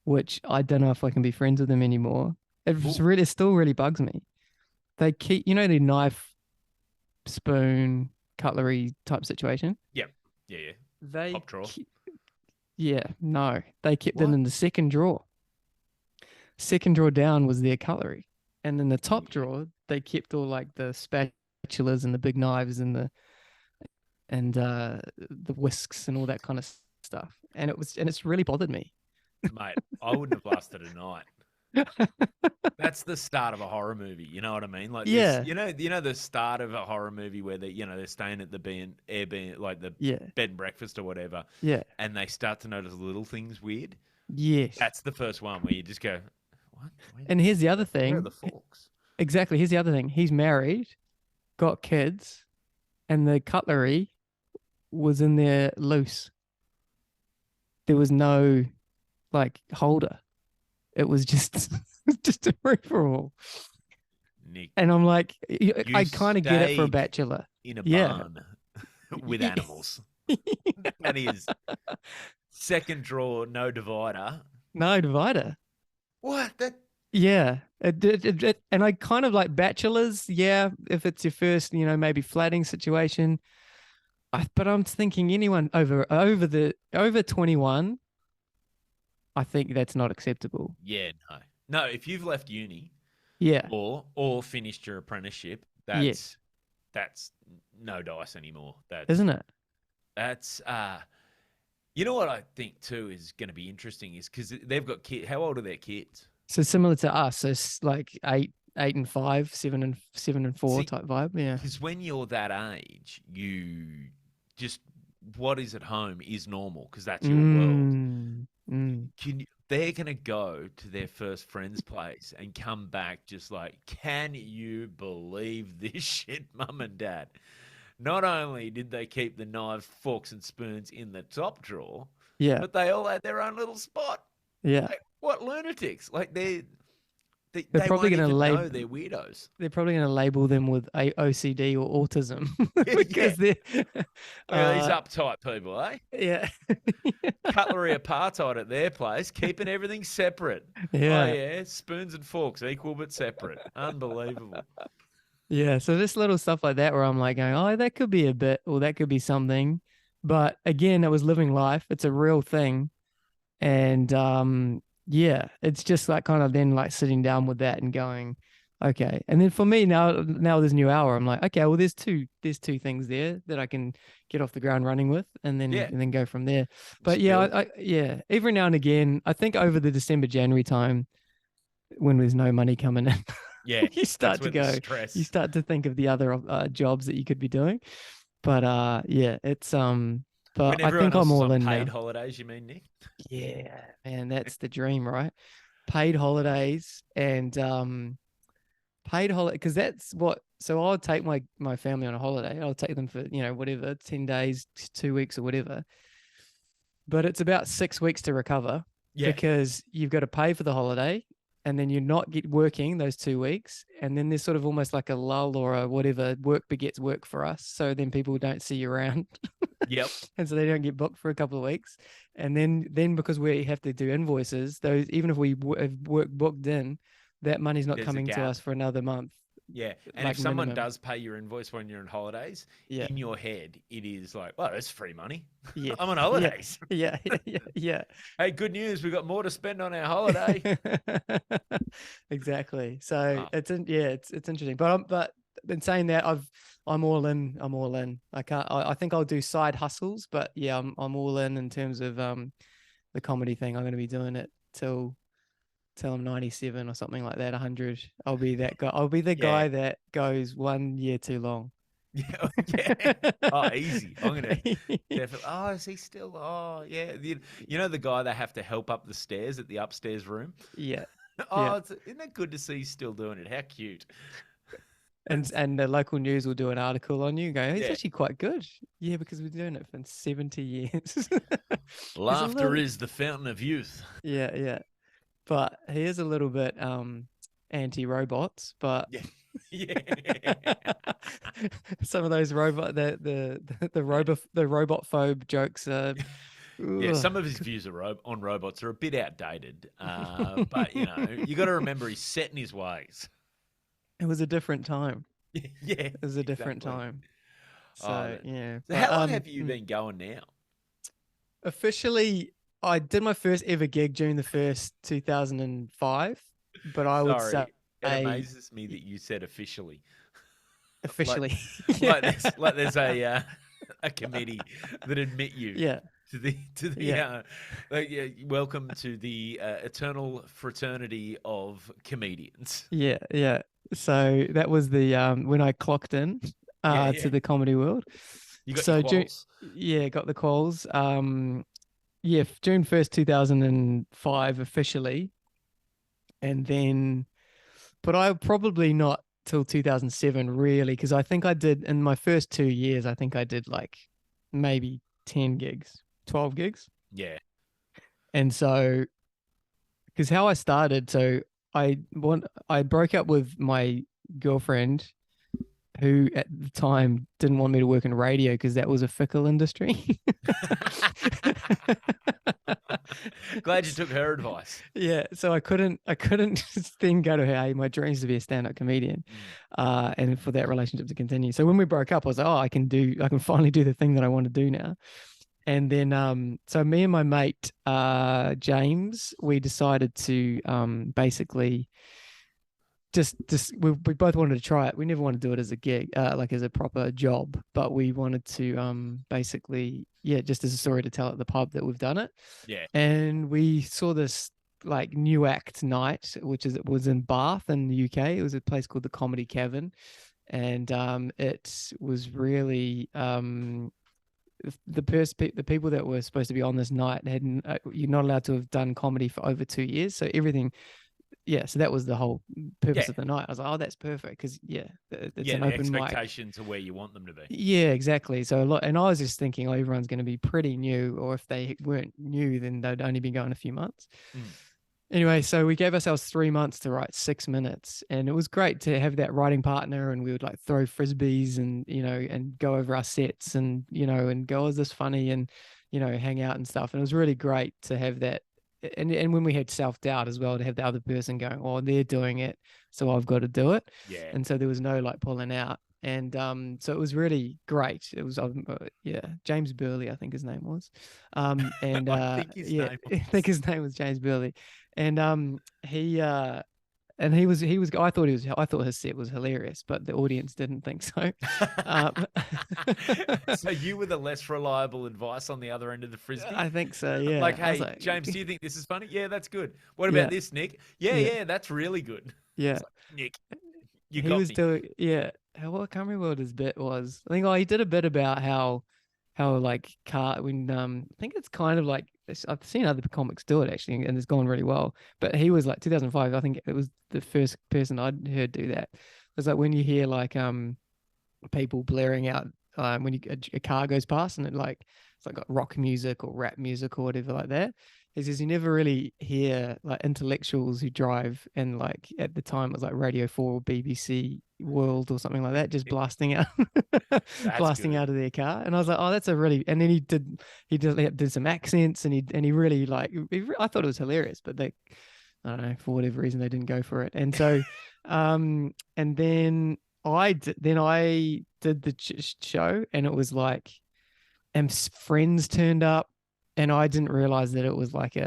which I don't know if I can be friends with them anymore. Ooh, It still really bugs me. They keep, the knife, spoon, cutlery type situation. yeah, yeah, yeah. They, Top drawer. yeah, no, they kept it What? in the second drawer. Second drawer down was their cutlery, and then the top Yeah. drawer they kept all like the spatulas and the big knives and the whisks and all that kind of stuff. And it's really bothered me. Mate, I wouldn't have lasted a night. That's the start of a horror movie. You know what I mean? Like this, Yeah, the start of a horror movie where they're staying at the Airbnb, like the yeah, bed and breakfast or whatever, yeah, and they start to notice little things weird. yes. That's the first one where you just go, "What? And here's the other Where are thing. the forks?" Exactly. Here's the other thing. He's married, got kids, and the cutlery was in there loose. There was no like holder. It was just just a free for all. Nick, And I'm like, you I kind of get it for a stayed bachelor. in a Yeah. barn with animals. That is second drawer, no divider. No divider. What? That Yeah. And I kind of like bachelors. Yeah. If it's your first, maybe flatting situation. But I'm thinking anyone over 21, I think that's not acceptable. Yeah, no. No, if you've left uni Yeah. or finished your apprenticeship, Yes. that's no dice anymore. Isn't it? That's you know what I think too is going to be interesting is because they've got kids. How old are their kids? So similar to us. So it's like 8 and 5, 7 and 4 See, type vibe. Yeah. because when you're that age, you just what is at home is normal because that's your world. Mm. They're gonna go to their first friend's place and come back just like, can you believe this shit, mum and dad? Not only did they keep the knives, forks, and spoons in the top drawer, Yeah. but they all had their own little spot. Yeah. Like, what lunatics? Like They're they probably won't going to even know label. they're weirdos. They're probably going to label them with OCD or autism Yeah. because they're. Look at these Uh, uptight people, eh? yeah. Cutlery apartheid at their place, keeping everything separate. Oh Yeah. yeah, spoons and forks equal but separate. Unbelievable. Yeah. So just little stuff like that where I'm like going, oh, that could be a bit, or that could be something. But again, it was living life. It's a real thing. And yeah, it's just like kind of then like sitting down with that and going, okay. And then for me now this new hour, I'm like, okay, well there's two things there that I can get off the ground running with Yeah, and then go from there. But just yeah, build. yeah, every now and again, I think over the December January time when there's no money coming in, Yeah, you that's start to when the go, you stress. start to think of the other jobs that you could be doing. But yeah, it's but When I everyone think else I'm is all on in paid now. holidays, you mean, Nick? Yeah, man, that's the dream, right? Paid holidays and paid holiday because that's what. So I'll take my family on a holiday. I'll take them for whatever 10 days, 2 weeks, or whatever. But it's about 6 weeks to recover Yeah, because you've got to pay for the holiday. and then you're not working those 2 weeks, and then there's sort of almost like a lull or a whatever, work begets work for us. So then people don't see you around. Yep. And so they don't get booked for a couple of weeks. And then because we have to do invoices, those, even if we have work booked in, that money's not There's a coming to gap. us for another month. Yeah. And Like if someone minimum. does pay your invoice when you're on holidays, Yeah. in your head, it is like, well, that's free money. Yeah. I'm on holidays. Yeah. Yeah. Hey, good news. We've got more to spend on our holiday. Exactly. So Oh, it's interesting. But in saying that, I'm all in. I'm all in. I think I'll do side hustles, but yeah, I'm all in terms of the comedy thing. I'm going to be doing it till I'm 97 or something like that, 100. I'll be that guy. I'll be the yeah. guy that goes 1 year too long. Yeah. Yeah. Oh, easy. I'm going to definitely. Oh, is he still? Oh, yeah. You know the guy they have to help up the stairs at the upstairs room? Yeah. Oh, Yeah. isn't that good to see he's still doing it? How cute. And the local news will do an article on you going, he's Yeah. actually quite good. Yeah, because we're doing it for 70 years. Laughter is the fountain of youth. Yeah, yeah. But he is a little bit anti-robots, but Yeah. Yeah. some of those the robot phobe jokes are Yeah, ugh. some of his views on robots are a bit outdated, but you got to remember he's set in his ways. It was a different time. Yeah, It was a different exactly. time. Oh, So yeah. so But how long have you been going now? officially, I did my first ever gig during the first 2005, but I would say Sorry, it amazes me that you said officially. Like, officially. like Yeah. there's a committee that admit you Yeah. to the Yeah. welcome to the eternal fraternity of comedians. Yeah. Yeah. So that was the when I clocked in Yeah, to yeah. the comedy world. You got your So quals? yeah, got the calls. Yeah, June 1st, 2005 officially. And then but I probably not till 2007 really, because I think I did in my first 2 years, I think I did like maybe 10 gigs, 12 gigs. Yeah. And so because how I started, so I broke up with my girlfriend who at the time didn't want me to work in radio because that was a fickle industry. Glad you took her advice. Yeah, so I couldn't then go to her, hey, my dream is to be a stand-up comedian, and for that relationship to continue. So when we broke up, I was like, oh, I can finally do the thing that I want to do now. And then so me and my mate James, we decided to basically just we both wanted to try it. We never wanted to do it as a gig, like as a proper job, but we wanted to basically, yeah, just as a story to tell at the pub that we've done it. Yeah. And we saw this like new act night, it was in Bath in the UK. It was a place called the Comedy Cavern, and it was really the people that were supposed to be on this night hadn't you're not allowed to have done comedy for over 2 years, so everything. Yeah, so that was the whole purpose of the night. I was like, oh, that's perfect because it's an the open mic. expectations are where you want them to be. Yeah, exactly. So a lot, and I was just thinking, oh, everyone's going to be pretty new, or if they weren't new, then they'd only be going a few months. Anyway, so we gave ourselves 3 months to write 6 minutes, and it was great to have that writing partner. And we would like throw frisbees, and and go over our sets, and and go, is this funny, and hang out and stuff. And it was really great to have that. And when we had self-doubt as well, to have the other person going, oh, they're doing it, so I've got to do it. Yeah. And so there was no like pulling out. And so it was really great. It was yeah, James Burley, I think his name was. And I think his name I think his name was James Burley. And he was I thought his set was hilarious, but the audience didn't think so. So you were the less reliable advice on the other end of the frisbee? I think so, yeah. Like, hey, James, do you think this is funny? Yeah, that's good. What Yeah. about this, Nick? Yeah, that's really good. Yeah. It's like, Nick, you He got was me. doing, yeah. I can't remember what his bit was. I think he did a bit about how like when I think it's kind of like, I've seen other comics do it actually, and it's gone really well. But he was like 2005. I think it was the first person I'd heard do that. It was like when you hear like people blaring out when a car goes past, and it's like got rock music or rap music or whatever like that. he says you never really hear like intellectuals who drive, and like at the time it was like Radio 4 or BBC World or something like that, just blasting out, That's blasting good. out of their car. And I was like, oh, that's a really. And then he did some accents, and he really like. I thought it was hilarious, but they, I don't know, for whatever reason they didn't go for it. And so, and then I did the show, and it was like, and friends turned up, and I didn't realize that it was like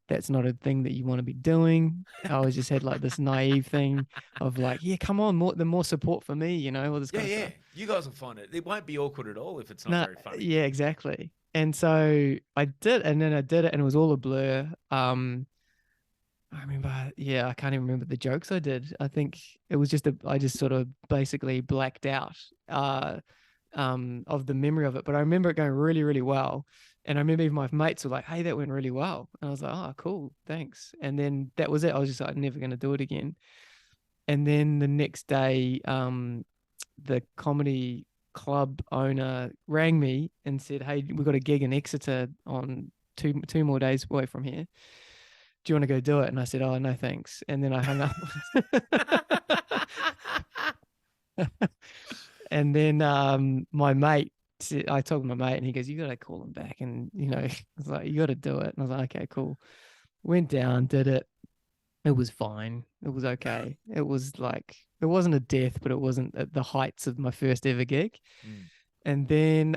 that's not a thing that you want to be doing. I always just had like this naive thing of like, yeah, come on, the more support for me, all this Yeah, kind of yeah. stuff. You guys will find it. It won't be awkward at all if it's not No, very funny. yeah, exactly. And so I did, and then I did it, and it was all a blur. I remember, yeah, I can't even remember the jokes I did. I think it was I just sort of basically blacked out of the memory of it. But I remember it going really, really well. And I remember even my mates were like, hey, that went really well. And I was like, oh, cool, thanks. And then that was it. I was just like, never going to do it again. And then the next day, the comedy club owner rang me and said, hey, we got a gig in Exeter on two more days away from here. Do you want to go do it? And I said, oh, no, thanks. And then I hung up. And then my mate, I told my mate, and he goes, you got to call him back. And, I was like, you got to do it. And I was like, okay, cool. Went down, did it. It was fine. It was okay. It was like, it wasn't a death, but it wasn't at the heights of my first ever gig. Mm. And then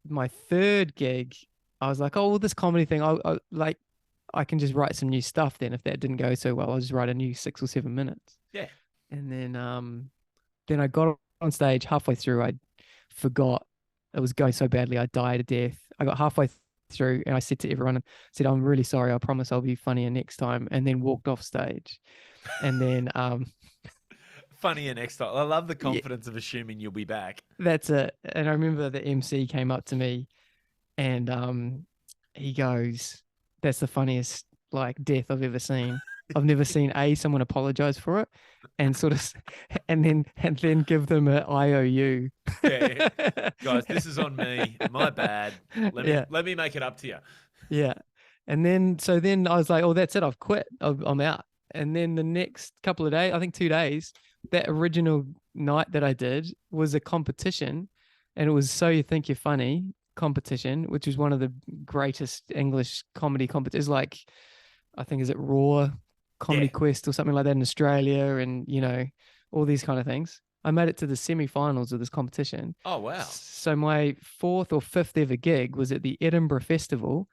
my third gig, I was like, oh, well, this comedy thing, I can just write some new stuff then. If that didn't go so well, I'll just write a new 6 or 7 minutes. Yeah. And then I got on stage halfway through. I forgot it was going so badly. I died a death. I got halfway through, and I said to everyone, said, I'm really sorry. I promise I'll be funnier next time. And then walked off stage. And then funnier next time. I love the confidence of assuming you'll be back. That's it. And I remember the MC came up to me, and he goes, that's the funniest like death I've ever seen. I've never seen someone apologize for it, and sort of, and then give them an IOU. Yeah, guys, this is on me. My bad. Let me make it up to you. Yeah, and then I was like, oh, that's it. I've quit. I'm out. And then the next couple of days, I think 2 days, that original night that I did was a competition, and it was So You Think You're Funny competition, which was one of the greatest English comedy competitions. Like, I think, is it Raw, Comedy Quest, or something like that in Australia, and all these kind of things. I made it to the semi-finals of this competition. Oh wow! So my 4th or 5th ever gig was at the Edinburgh Festival.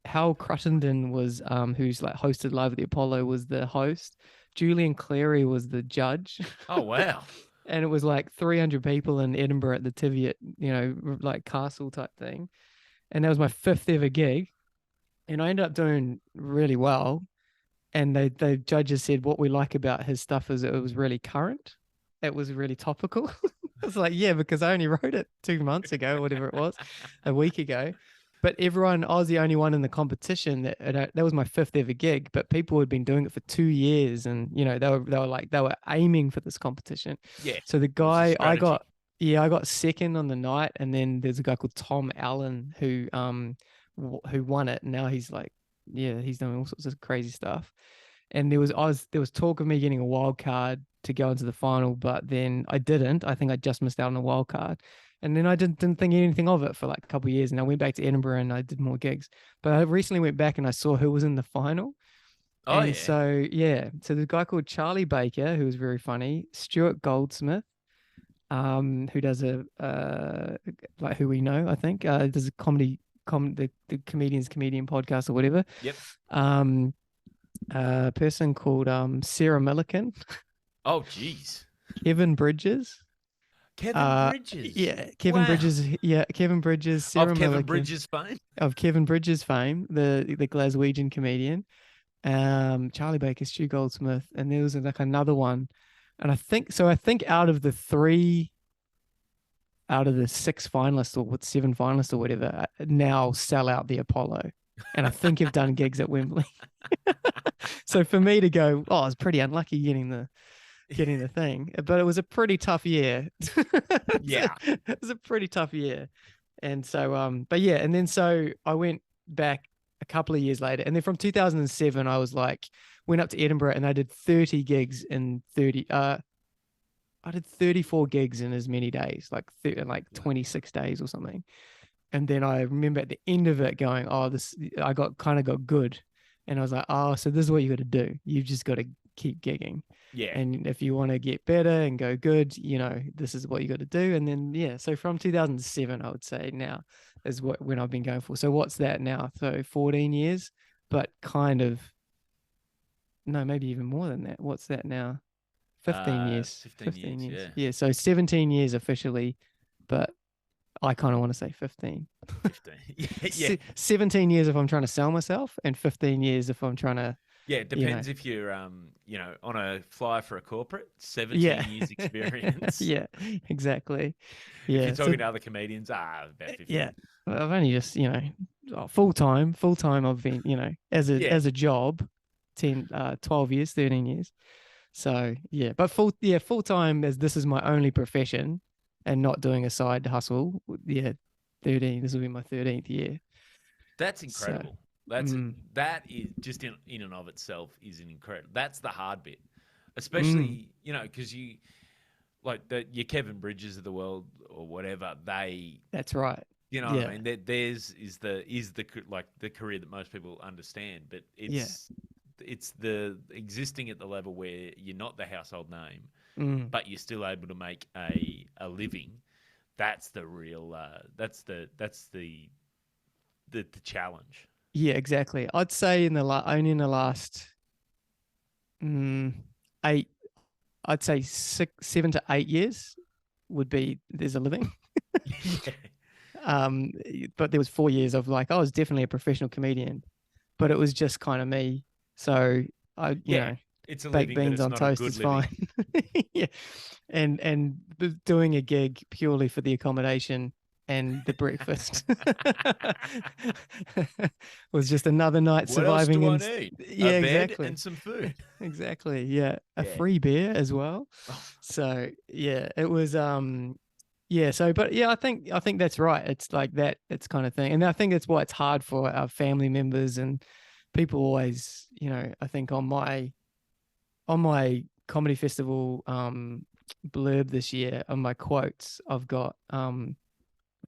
Hal Cruttenden was who's like hosted Live at the Apollo, was the host. Julian Clary was the judge. Oh wow! And it was like 300 people in Edinburgh at the Teviot, like castle type thing. And that was my 5th ever gig. And I ended up doing really well. And the judges said what we like about his stuff is it was really current. It was really topical. I was like, yeah, because I only wrote it 2 months ago, whatever it was, a week ago. But I was the only one in the competition that was my 5th ever gig. But people had been doing it for 2 years, and they were aiming for this competition. Yeah. So the guy I got 2nd on the night, and then there's a guy called Tom Allen who won it. And now he's like, he's doing all sorts of crazy stuff. And there was talk of me getting a wild card to go into the final, but then I didn't. I think I just missed out on the wild card. And then I didn't think anything of it for like a couple of years. And I went back to Edinburgh and I did more gigs. But I recently went back and I saw who was in the final. Oh, and so the guy called Charlie Baker, who was very funny, Stuart Goldsmith, who does like Who We Know, I think, does a the comedian's comedian podcast or whatever. Yep. A person called Sarah Millican. Oh, geez. Kevin Bridges. Kevin Bridges. Yeah, Kevin Bridges. Yeah, Kevin Bridges. Sarah of Kevin Millican, Bridges fame. Of Kevin Bridges fame, the Glaswegian comedian. Charlie Baker, Stu Goldsmith, and there was like another one. And I think out of the 6 finalists or 7 finalists or whatever, now sell out the Apollo. And I think have done gigs at Wembley. So for me to go, I was pretty unlucky getting the thing, but it was a pretty tough year. Yeah. It was a pretty tough year. And so, but yeah, and then so I went back a couple of years later. And then from 2007, I was like, went up to Edinburgh and I did 30 gigs in 30, I did 34 gigs in as many days, like 26 days or something. And then I remember at the end of it going, oh, I got good. And I was like, oh, so this is what you got to do. You've just got to keep gigging. Yeah. And if you want to get better and go good, this is what you got to do. And then, yeah, so from 2007, I would say now is when I've been going for. So what's that now? So 14 years, but kind of, no, maybe even more than that. What's that now? 15 years. 15 years, yeah. Yeah, so 17 years officially, but I kind of want to say 15. 15. Yeah. 17 years if I'm trying to sell myself, and 15 years if I'm trying to. Yeah, it depends if you're, on a flyer for a corporate, 17 years experience. Yeah, exactly. Yeah. If you're talking to other comedians, about 15. Yeah. Well, I've only just, full time I've been, as a job, 12 years, 13 years. So, yeah, but full time as this is my only profession and not doing a side hustle. Yeah, 13. This will be my 13th year. That's incredible. That is just in and of itself is an incredible. That's the hard bit, especially because you like your Kevin Bridges of the world or whatever. That's right. You know what I mean? Theirs is the career that most people understand, but it's the existing at the level where you're not the household name, but you're still able to make a living. That's the real. That's the challenge. Yeah, exactly. I'd say only in the last 8, I'd say 7 to 8 years there's a living. But there was 4 years of I was definitely a professional comedian, but it was just kind of me. So it's a baked beans on toast is fine. Yeah, and doing a gig purely for the accommodation and the breakfast was just another night surviving. What else do I need? Yeah, a bed exactly. And some food. Exactly. Yeah, a free beer as well. So yeah, it was yeah. So, but yeah, I think that's right. It's like that. It's kind of thing, and I think that's why it's hard for our family members and people always. I think on my comedy festival blurb this year on my quotes, I've got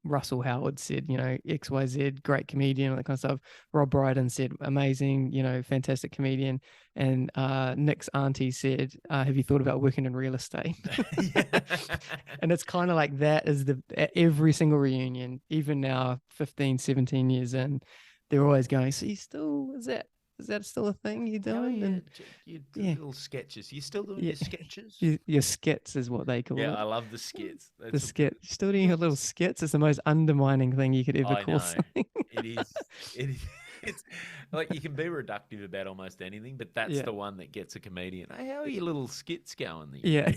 Russell Howard said, XYZ, great comedian, all that kind of stuff. Rob Brydon said, amazing, fantastic comedian. And Nick's auntie said, have you thought about working in real estate? And it's kind of like that is at every single reunion, even now, 15, 17 years in, they're always going, so you still, is that still a thing you're doing? You do little sketches. You still doing your sketches? Your skits is what they call it. Yeah, I love the skits. The skit. You're still doing your little skits. It's the most undermining thing you could ever call something. It is. It's like you can be reductive about almost anything, but that's the one that gets a comedian. Hey, how are your little skits going? Yeah.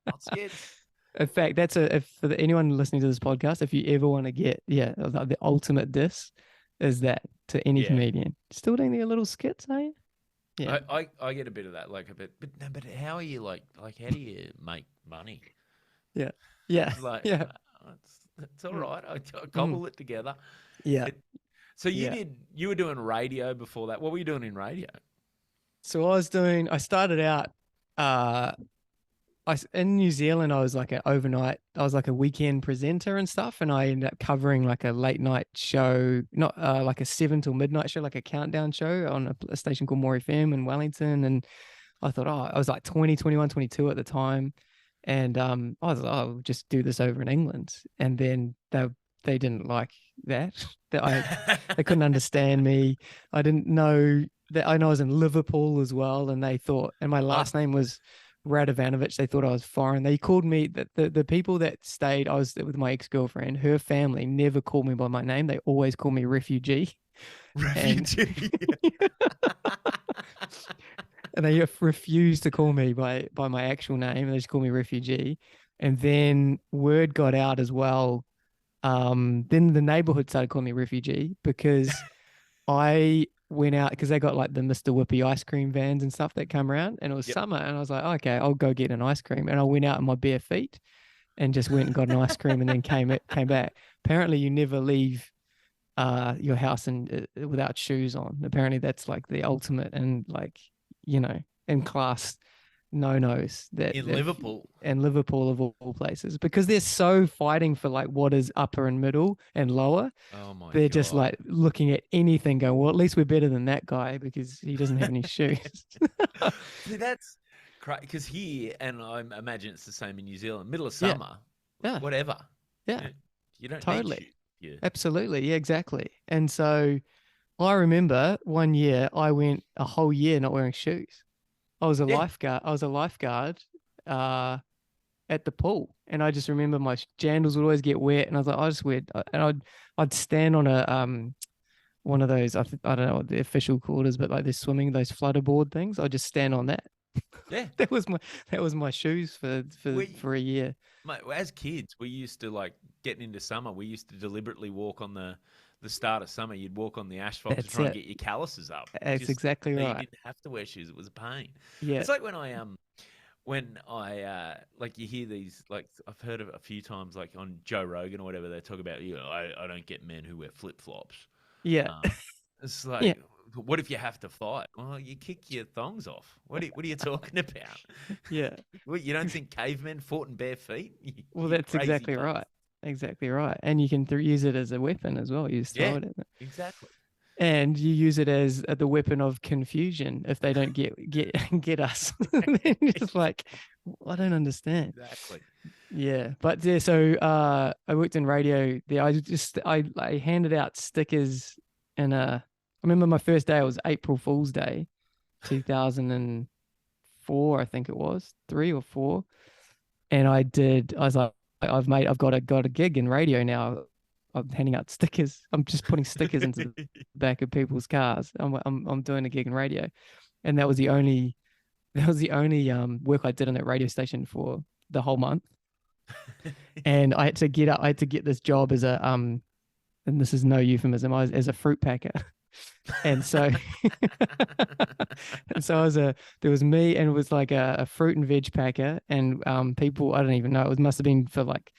Not skits. In fact, that's for anyone listening to this podcast, if you ever want to get the ultimate diss is that to any comedian. Still doing their little skits, are you? Yeah. I get a bit of that, but how are you how do you make money? Yeah. It's all right. I cobble it together. Yeah. So you were doing radio before that. What were you doing in radio? So I started out in New Zealand. I was like a weekend presenter and stuff, and I ended up covering like a late night show, not like a 7 till midnight show, like a countdown show on a station called More FM in Wellington. And I thought, I was like 20, 21, 22 at the time, and I was like, I'll just do this over in England. And then they didn't like that. They couldn't understand me. I didn't know that. I know I was in Liverpool as well, and they thought, and my last name was Radovanovich. They thought I was foreign. They called me the people that stayed. I was with my ex-girlfriend. Her family never called me by my name. They always called me refugee. Refugee. And they refused to call me by my actual name. They just called me refugee. And then word got out as well. Then the neighborhood started calling me refugee because I went out because they got like the Mr. Whippy ice cream vans and stuff that come around, and it was summer, and I was like, okay, I'll go get an ice cream. And I went out in my bare feet and just went and got an ice cream and then came back. Apparently you never leave your house and without shoes on. Apparently, that's like the ultimate and like in class no-nos In Liverpool. and Liverpool of all places, because they're so fighting for like what is upper and middle and lower. Oh my They're just God. like looking at anything going, well, at least we're better than that guy because he doesn't have any shoes. See, that's crazy because here, and I imagine it's the same in New Zealand, middle of Yeah, summer, yeah, whatever. yeah, You, you don't need totally. shoes. Yeah. Absolutely. Yeah, exactly. And so I remember one year I went a whole year not wearing shoes. I was a Yeah. lifeguard. I was a lifeguard uh, at the pool, and I just remember my jandals would always get wet, and I was like, I just wear, and I'd stand on a one of those I don't know what the official call is, but like they're swimming those flutter board things. I'd just stand on that. Yeah. That was my shoes We, for a year. mate, as kids, we used to like getting into summer. We used to deliberately walk on the start of summer. You'd walk on the asphalt to That's try and it. get your calluses up, That's just exactly so you right. didn't have to wear shoes. It was a pain. Yeah, It's like when I like you hear these like I've heard of a few times like on Joe Rogan or whatever they talk about I don't get men who wear flip flops. yeah, Um, it's yeah, like what if you have to fight? Well, you kick your thongs off. What are you talking about? yeah. What, you don't think cavemen fought in bare feet? Well, You that's crazy exactly bastard. right. Exactly right. And you can use it as a weapon as well. You just throw Yeah, it at them. exactly. And you use it as the weapon of confusion if they don't get us. Then you're just like, I don't understand. Exactly. Yeah, but yeah. So I worked in radio there. I handed out stickers, and I remember my first day. It was April Fool's Day, 2004, I think it was 3 or 4. And I was like, I've got a gig in radio now. I'm handing out stickers. I'm just putting stickers into the back of people's cars. I'm doing a gig in radio, and that was the only work I did on that radio station for the whole month. And I had to get up. I had to get this job as a and this is no euphemism. I was as a fruit packer. And so and so I was there was me, and it was like a fruit and veg packer, and people I don't even know, must have been for like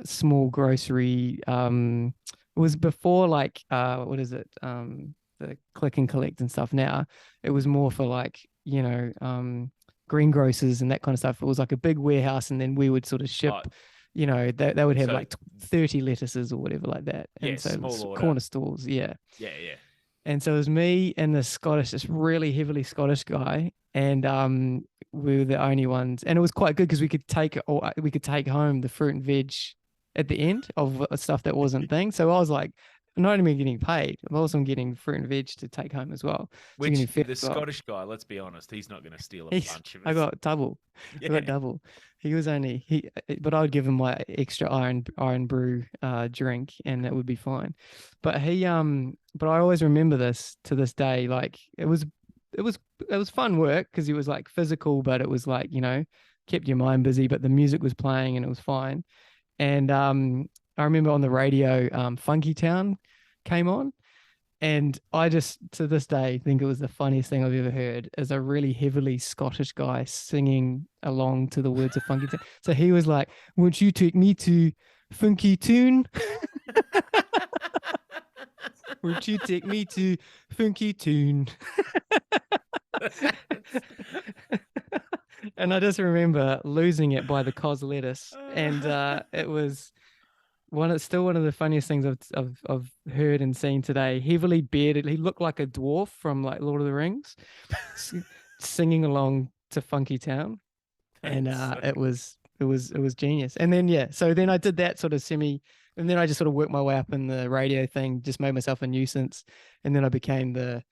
a small grocery. It was before like what is it, the click and collect and stuff. Now it was more for like greengrocers and that kind of stuff. It was like a big warehouse, and then we would sort of Oh, ship. They would have so like 30 lettuces or whatever like that, yeah, and so small order. corner stores, yeah. Yeah, yeah. And so it was me and this really heavily Scottish guy, and we were the only ones, and it was quite good because we could take home the fruit and veg at the end of stuff that wasn't thing. So I was like, not only getting paid, I'm also getting fruit and veg to take home as well. So you're Which getting fed the as well. Scottish guy, let's be honest, he's not going to steal a bunch of I us. got double. I Yeah. got double. He was only but I would give him my extra iron brew drink, and that would be fine. But I always remember this to this day. Like it was fun work because it was like physical, but it was like kept your mind busy. But the music was playing, and it was fine. And I remember on the radio, Funky Town came on. And I just, to this day, think it was the funniest thing I've ever heard, as a really heavily Scottish guy singing along to the words of Funky Town. So he was like, "Won't you take me to Funky Tune? Won't you take me to Funky Tune?" And I just remember losing it by the cos lettuce, and it was still one of the funniest things I've heard and seen today. Heavily bearded, he looked like a dwarf from like Lord of the Rings, singing along to Funky Town, and So it was genius. And then so then I did that sort of and then I just sort of worked my way up in the radio thing, just made myself a nuisance, and then I became the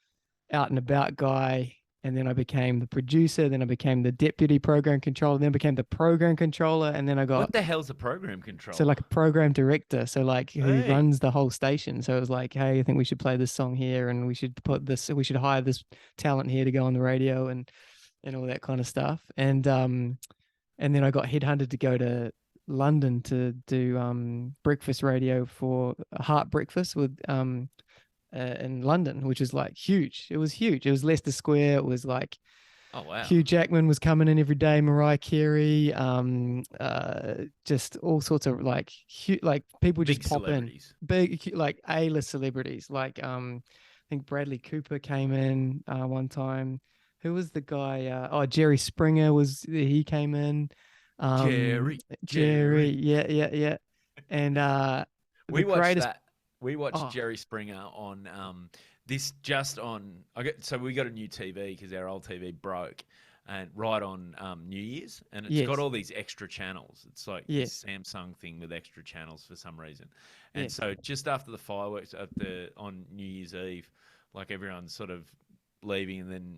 out and about guy. And then I became the producer, then I became the deputy program controller, then I became the program controller, and then I what got the hell's a program so controller? like a program director, so like who Hey. runs the whole station. So it was like, hey, I think we should play this song here, and we should hire this talent here to go on the radio, and all that kind of stuff. And then I got headhunted to go to London to do breakfast radio for Heart Breakfast with in London, which is like huge. It was huge. It was Leicester Square. It was like Oh wow. Hugh Jackman was coming in every day, Mariah Carey, just all sorts of like people Big just pop in, celebrities. big like A-list celebrities. Like I think Bradley Cooper came in one time. Who was the guy? Oh, Jerry Springer he came in. Jerry, Jerry, Jerry. yeah. And the We watched greatest. that. We watched Oh, Jerry Springer on this just on. So we got a new TV because our old TV broke, and right on New Year's, and it's got yes, all these extra channels. It's like yeah, this Samsung thing with extra channels for some reason. And yes. so just after the fireworks on New Year's Eve, like everyone's sort of leaving, and then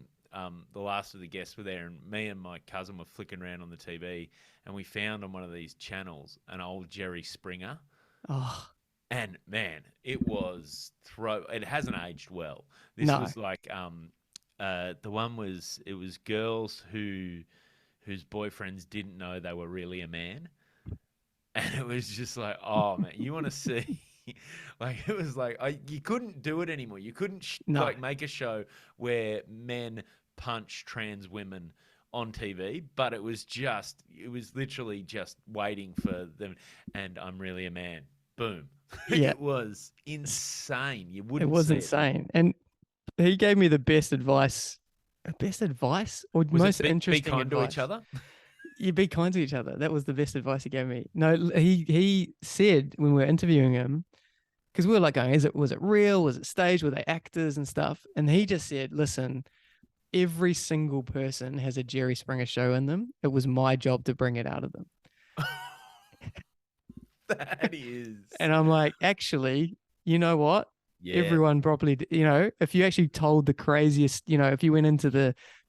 the last of the guests were there, and me and my cousin were flicking around on the TV, and we found on one of these channels an old Jerry Springer. Oh And man, it was throw. It hasn't aged well. This no, was like the one was it was girls whose boyfriends didn't know they were really a man, and it was just like, oh man, you want to see. Like it was like you couldn't do it anymore. You couldn't no. like make a show where men punch trans women on TV, but it was literally just waiting for them. And I'm really a man. Boom. Yeah, It was insane. You it wouldn't was see it. insane. And he gave me the best advice or Was it most be interesting kind to each advice. other? You be kind to each other. That was the best advice he gave me. No, he said when we were interviewing him, because we were like going, was it real? Was it staged? Were they actors and stuff? And he just said, listen, every single person has a Jerry Springer show in them. It was my job to bring it out of them. That is. And I'm like, actually, you know what? Yeah. Everyone probably, if you actually told the craziest, if you went into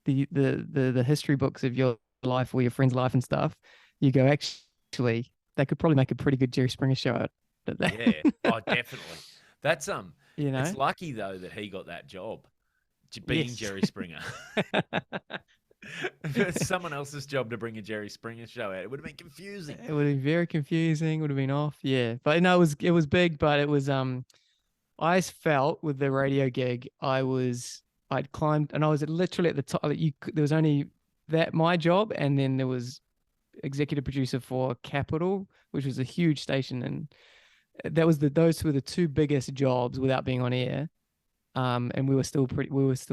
the history books of your life or your friend's life and stuff, you go, actually, they could probably make a pretty good Jerry Springer show out of that. Yeah. Oh, definitely. That's you it's know? lucky though that he got that job, being Yes. Jerry Springer. If it's someone else's job to bring a Jerry Springer show out, it would have been confusing. It would have been very confusing, would have been off. Yeah. But no, it was big, but it was I felt with the radio gig, I'd climbed and I was literally at the top. Like there was only that my job, and then there was executive producer for Capital, which was a huge station, and those were the two biggest jobs without being on air. And we were still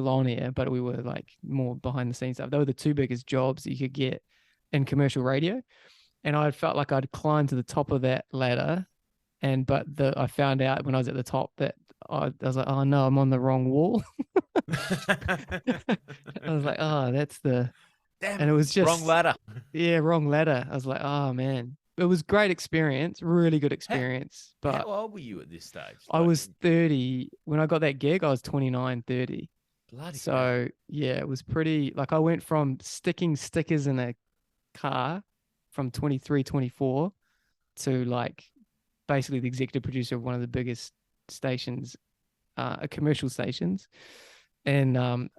on air, but we were like more behind the scenes stuff. They were the two biggest jobs that you could get in commercial radio, and I felt like I'd climbed to the top of that ladder, I found out when I was at the top that I was like, oh no, I'm on the wrong wall. I was like, oh, Damn and it. it was Wrong just, ladder. yeah, wrong ladder. I was like, oh man, it was great experience, really good How, experience. how But old were you at this stage? I was 30 when I got that gig. I was 29, 30. Bloody hell. So yeah, it was pretty, like I went from sticking stickers in a car from 23, 24 to like basically the executive producer of one of the biggest stations, commercial stations in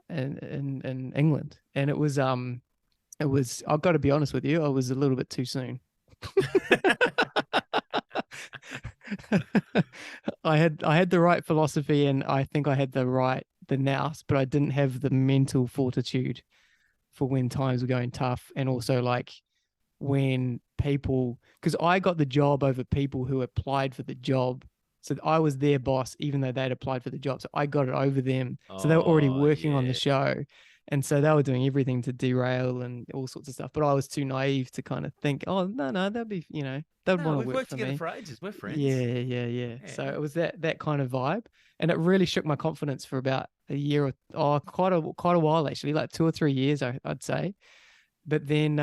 England. And it was I've got to be honest with you, I was a little bit too soon. I had the right philosophy, and I think I had the nous, but I didn't have the mental fortitude for when times were going tough, and also like when people, because I got the job over people who applied for the job. So I was their boss, even though they'd applied for the job. So I got it over them. So they were already Oh, working on the yeah. show. And so they were doing everything to derail and all sorts of stuff. But I was too naive to kind of think, oh, no, that'd be, they'd No, want to we've work worked for together me. for ages. We're friends. Yeah. So Yeah. it was that kind of vibe. And it really shook my confidence for about a year or quite a while, actually, like 2 or 3 years, I'd say. But then,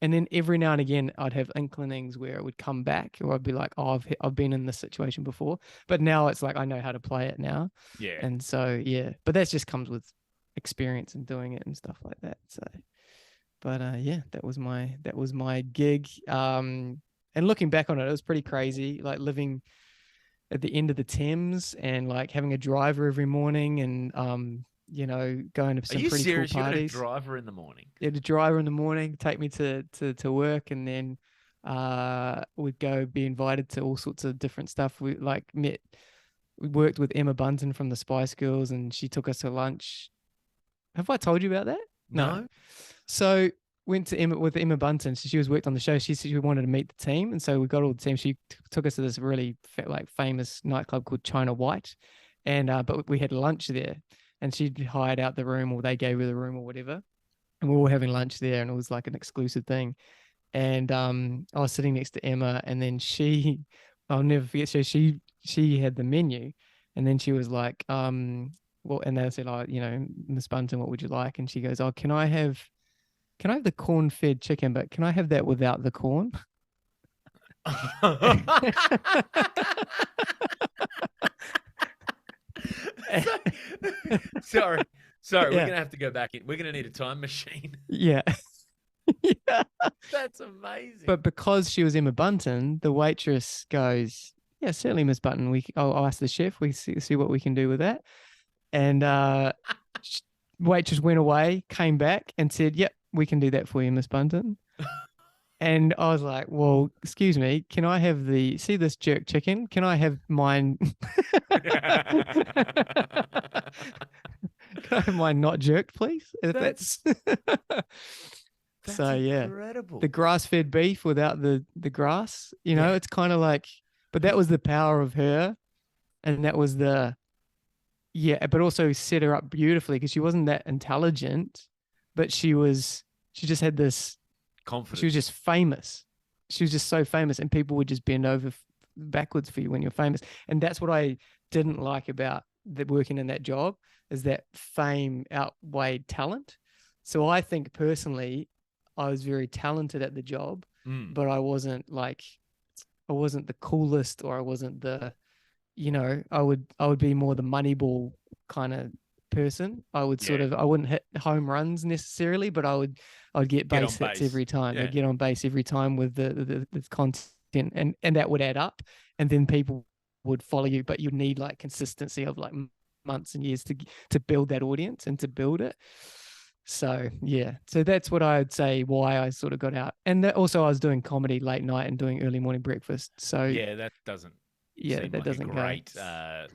and then every now and again, I'd have inclinings where it would come back, or I'd be like, "Oh, I've been in this situation before," but now it's like I know how to play it now, Yeah. and so yeah. But that just comes with experience and doing it and stuff like that. So, but yeah, that was my gig. And looking back on it, it was pretty crazy. Like living at the end of the Thames and like having a driver every morning, and going to Are some you pretty cool serious? You got a parties. driver in the morning? Yeah, the driver in the morning, take me to work, and then we'd go be invited to all sorts of different stuff. We worked with Emma Bunton from the Spice Girls, and she took us to lunch. Have I told you about that? No. No. So went to Emma with Emma Bunton. So she was worked on the show. She said she wanted to meet the team, and so we got all the team. She took us to this really famous nightclub called China White, and but we had lunch there, and she hired out the room, or they gave her the room, or whatever, and we were all having lunch there, and it was like an exclusive thing. And I was sitting next to Emma, and then I'll never forget. So she had the menu, and then she was like, well, and they said, oh, Miss Bunton, what would you like? And she goes, oh, can I have the corn-fed chicken, but can I have that without the corn? Sorry, we're Yeah. gonna have to go back in. We're gonna need a time machine. Yeah. Yeah. That's amazing. But because she was Emma Bunton, the waitress goes, yeah, certainly, Miss Bunton. I'll ask the chef. We see what we can do with that. And waitress went away, came back, and said, "Yep, we can do that for you, Miss Bunton." And I was like, "Well, excuse me, can I have this jerk chicken? Can I have mine? Can I have mine not jerked, please?" If that's so, yeah, incredible. the grass-fed beef without the grass. It's kind of like, but that was the power of her, and that was but also set her up beautifully because she wasn't that intelligent, but she just had this confidence. She was just famous. She was just so famous, and people would just bend over backwards for you when you're famous. And that's what I didn't like about working in that job, is that fame outweighed talent. So I think personally, I was very talented at the job, but I wasn't the coolest, or I wasn't the, I would be more the Moneyball kind of person. I would I wouldn't hit home runs necessarily, but I'd get base hits every time. I'd get on base every time with the content, and that would add up, and then people would follow you, but you need like consistency of like months and years to build that audience and to build it. So yeah, so that's what I'd say why I sort of got out. And also I was doing comedy late night and doing early morning breakfast. So yeah, that doesn't seem like doesn't a great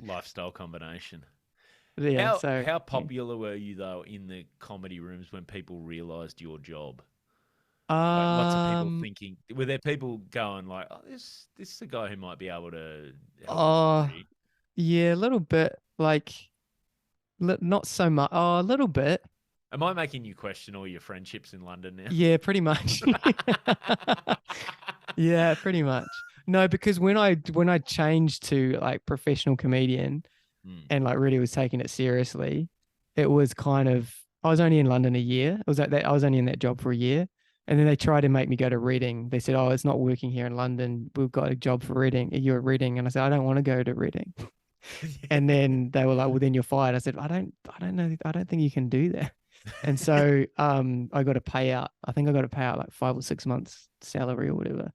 lifestyle combination. Yeah. How popular were you though in the comedy rooms when people realised your job? Like lots of people thinking, were there people going like, "Oh, this is a guy who might be able to help with comedy"? Yeah, a little bit. Like, not so much. Oh, a little bit. Am I making you question all your friendships in London now? Yeah, pretty much. Yeah, pretty much. No, because when I changed to like professional comedian and like really was taking it seriously, it was kind of, I was only in London a year. It was like that I was only in that job for a year. And then they tried to make me go to Reading. They said, "Oh, it's not working here in London. We've got a job for Reading. You're at Reading." And I said, "I don't want to go to Reading." And then they were like, "Well, then you're fired." I said, I don't know. I don't think you can do that. And so I got a payout. I think I got a payout like 5 or 6 months salary or whatever,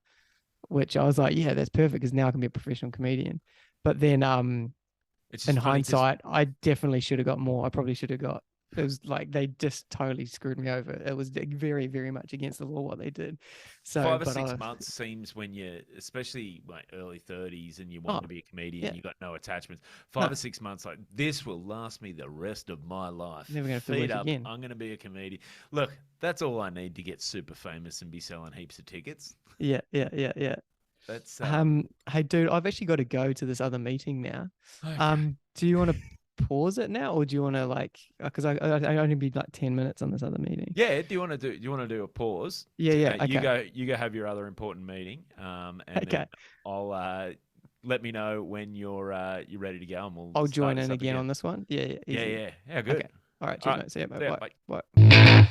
which I was like, yeah, that's perfect because now I can be a professional comedian. But then in hindsight, I definitely should have got more. I probably should have got, it was like they just totally screwed me over. It was very, very much against the law what they did. So 5 or 6 months seems, when you're especially like early 30s and you want to be a comedian, you got no attachments. 5 or 6 months, like, this will last me the rest of my life. Never going to Feet feel up, again. I'm going to be a comedian. Look, that's all I need to get super famous and be selling heaps of tickets. Yeah. That's Hey, dude, I've actually got to go to this other meeting now. okay. Do you want to pause it now, or do you want to like? Because I only be like 10 minutes on this other meeting. Yeah. Do you want to do a pause? Yeah. Okay. You go have your other important meeting. And okay. then I'll let me know when you're ready to go, and I'll join in again on this one. Yeah. Easy. Yeah. How good. Okay. All right. Cheers, mate. See you, mate. Bye.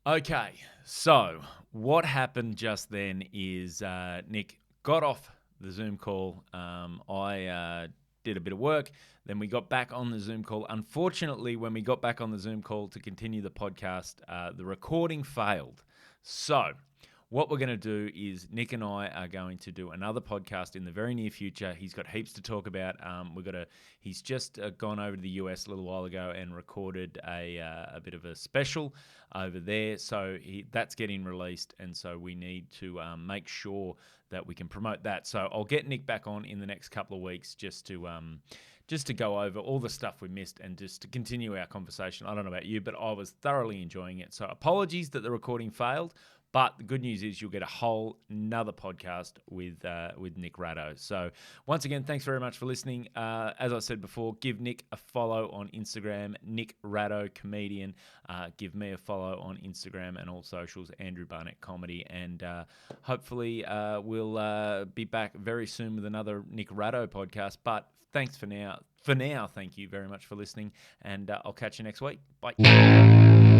Okay. So what happened just then is Nick got off the Zoom call. I did a bit of work. Then we got back on the Zoom call. Unfortunately, when we got back on the Zoom call to continue the podcast, the recording failed. So what we're going to do is Nick and I are going to do another podcast in the very near future. He's got heaps to talk about. He's just gone over to the US a little while ago and recorded a bit of a special over there. So that's getting released, and so we need to make sure that we can promote that. So I'll get Nick back on in the next couple of weeks just to just to go over all the stuff we missed and just to continue our conversation. I don't know about you, but I was thoroughly enjoying it. So apologies that the recording failed. But the good news is you'll get a whole another podcast with Nick Rado. So once again, thanks very much for listening. As I said before, give Nick a follow on Instagram, Nick Rado Comedian. Give me a follow on Instagram and all socials, Andrew Barnett Comedy. And hopefully we'll be back very soon with another Nick Rado podcast. But thanks for now. For now, thank you very much for listening. And I'll catch you next week. Bye.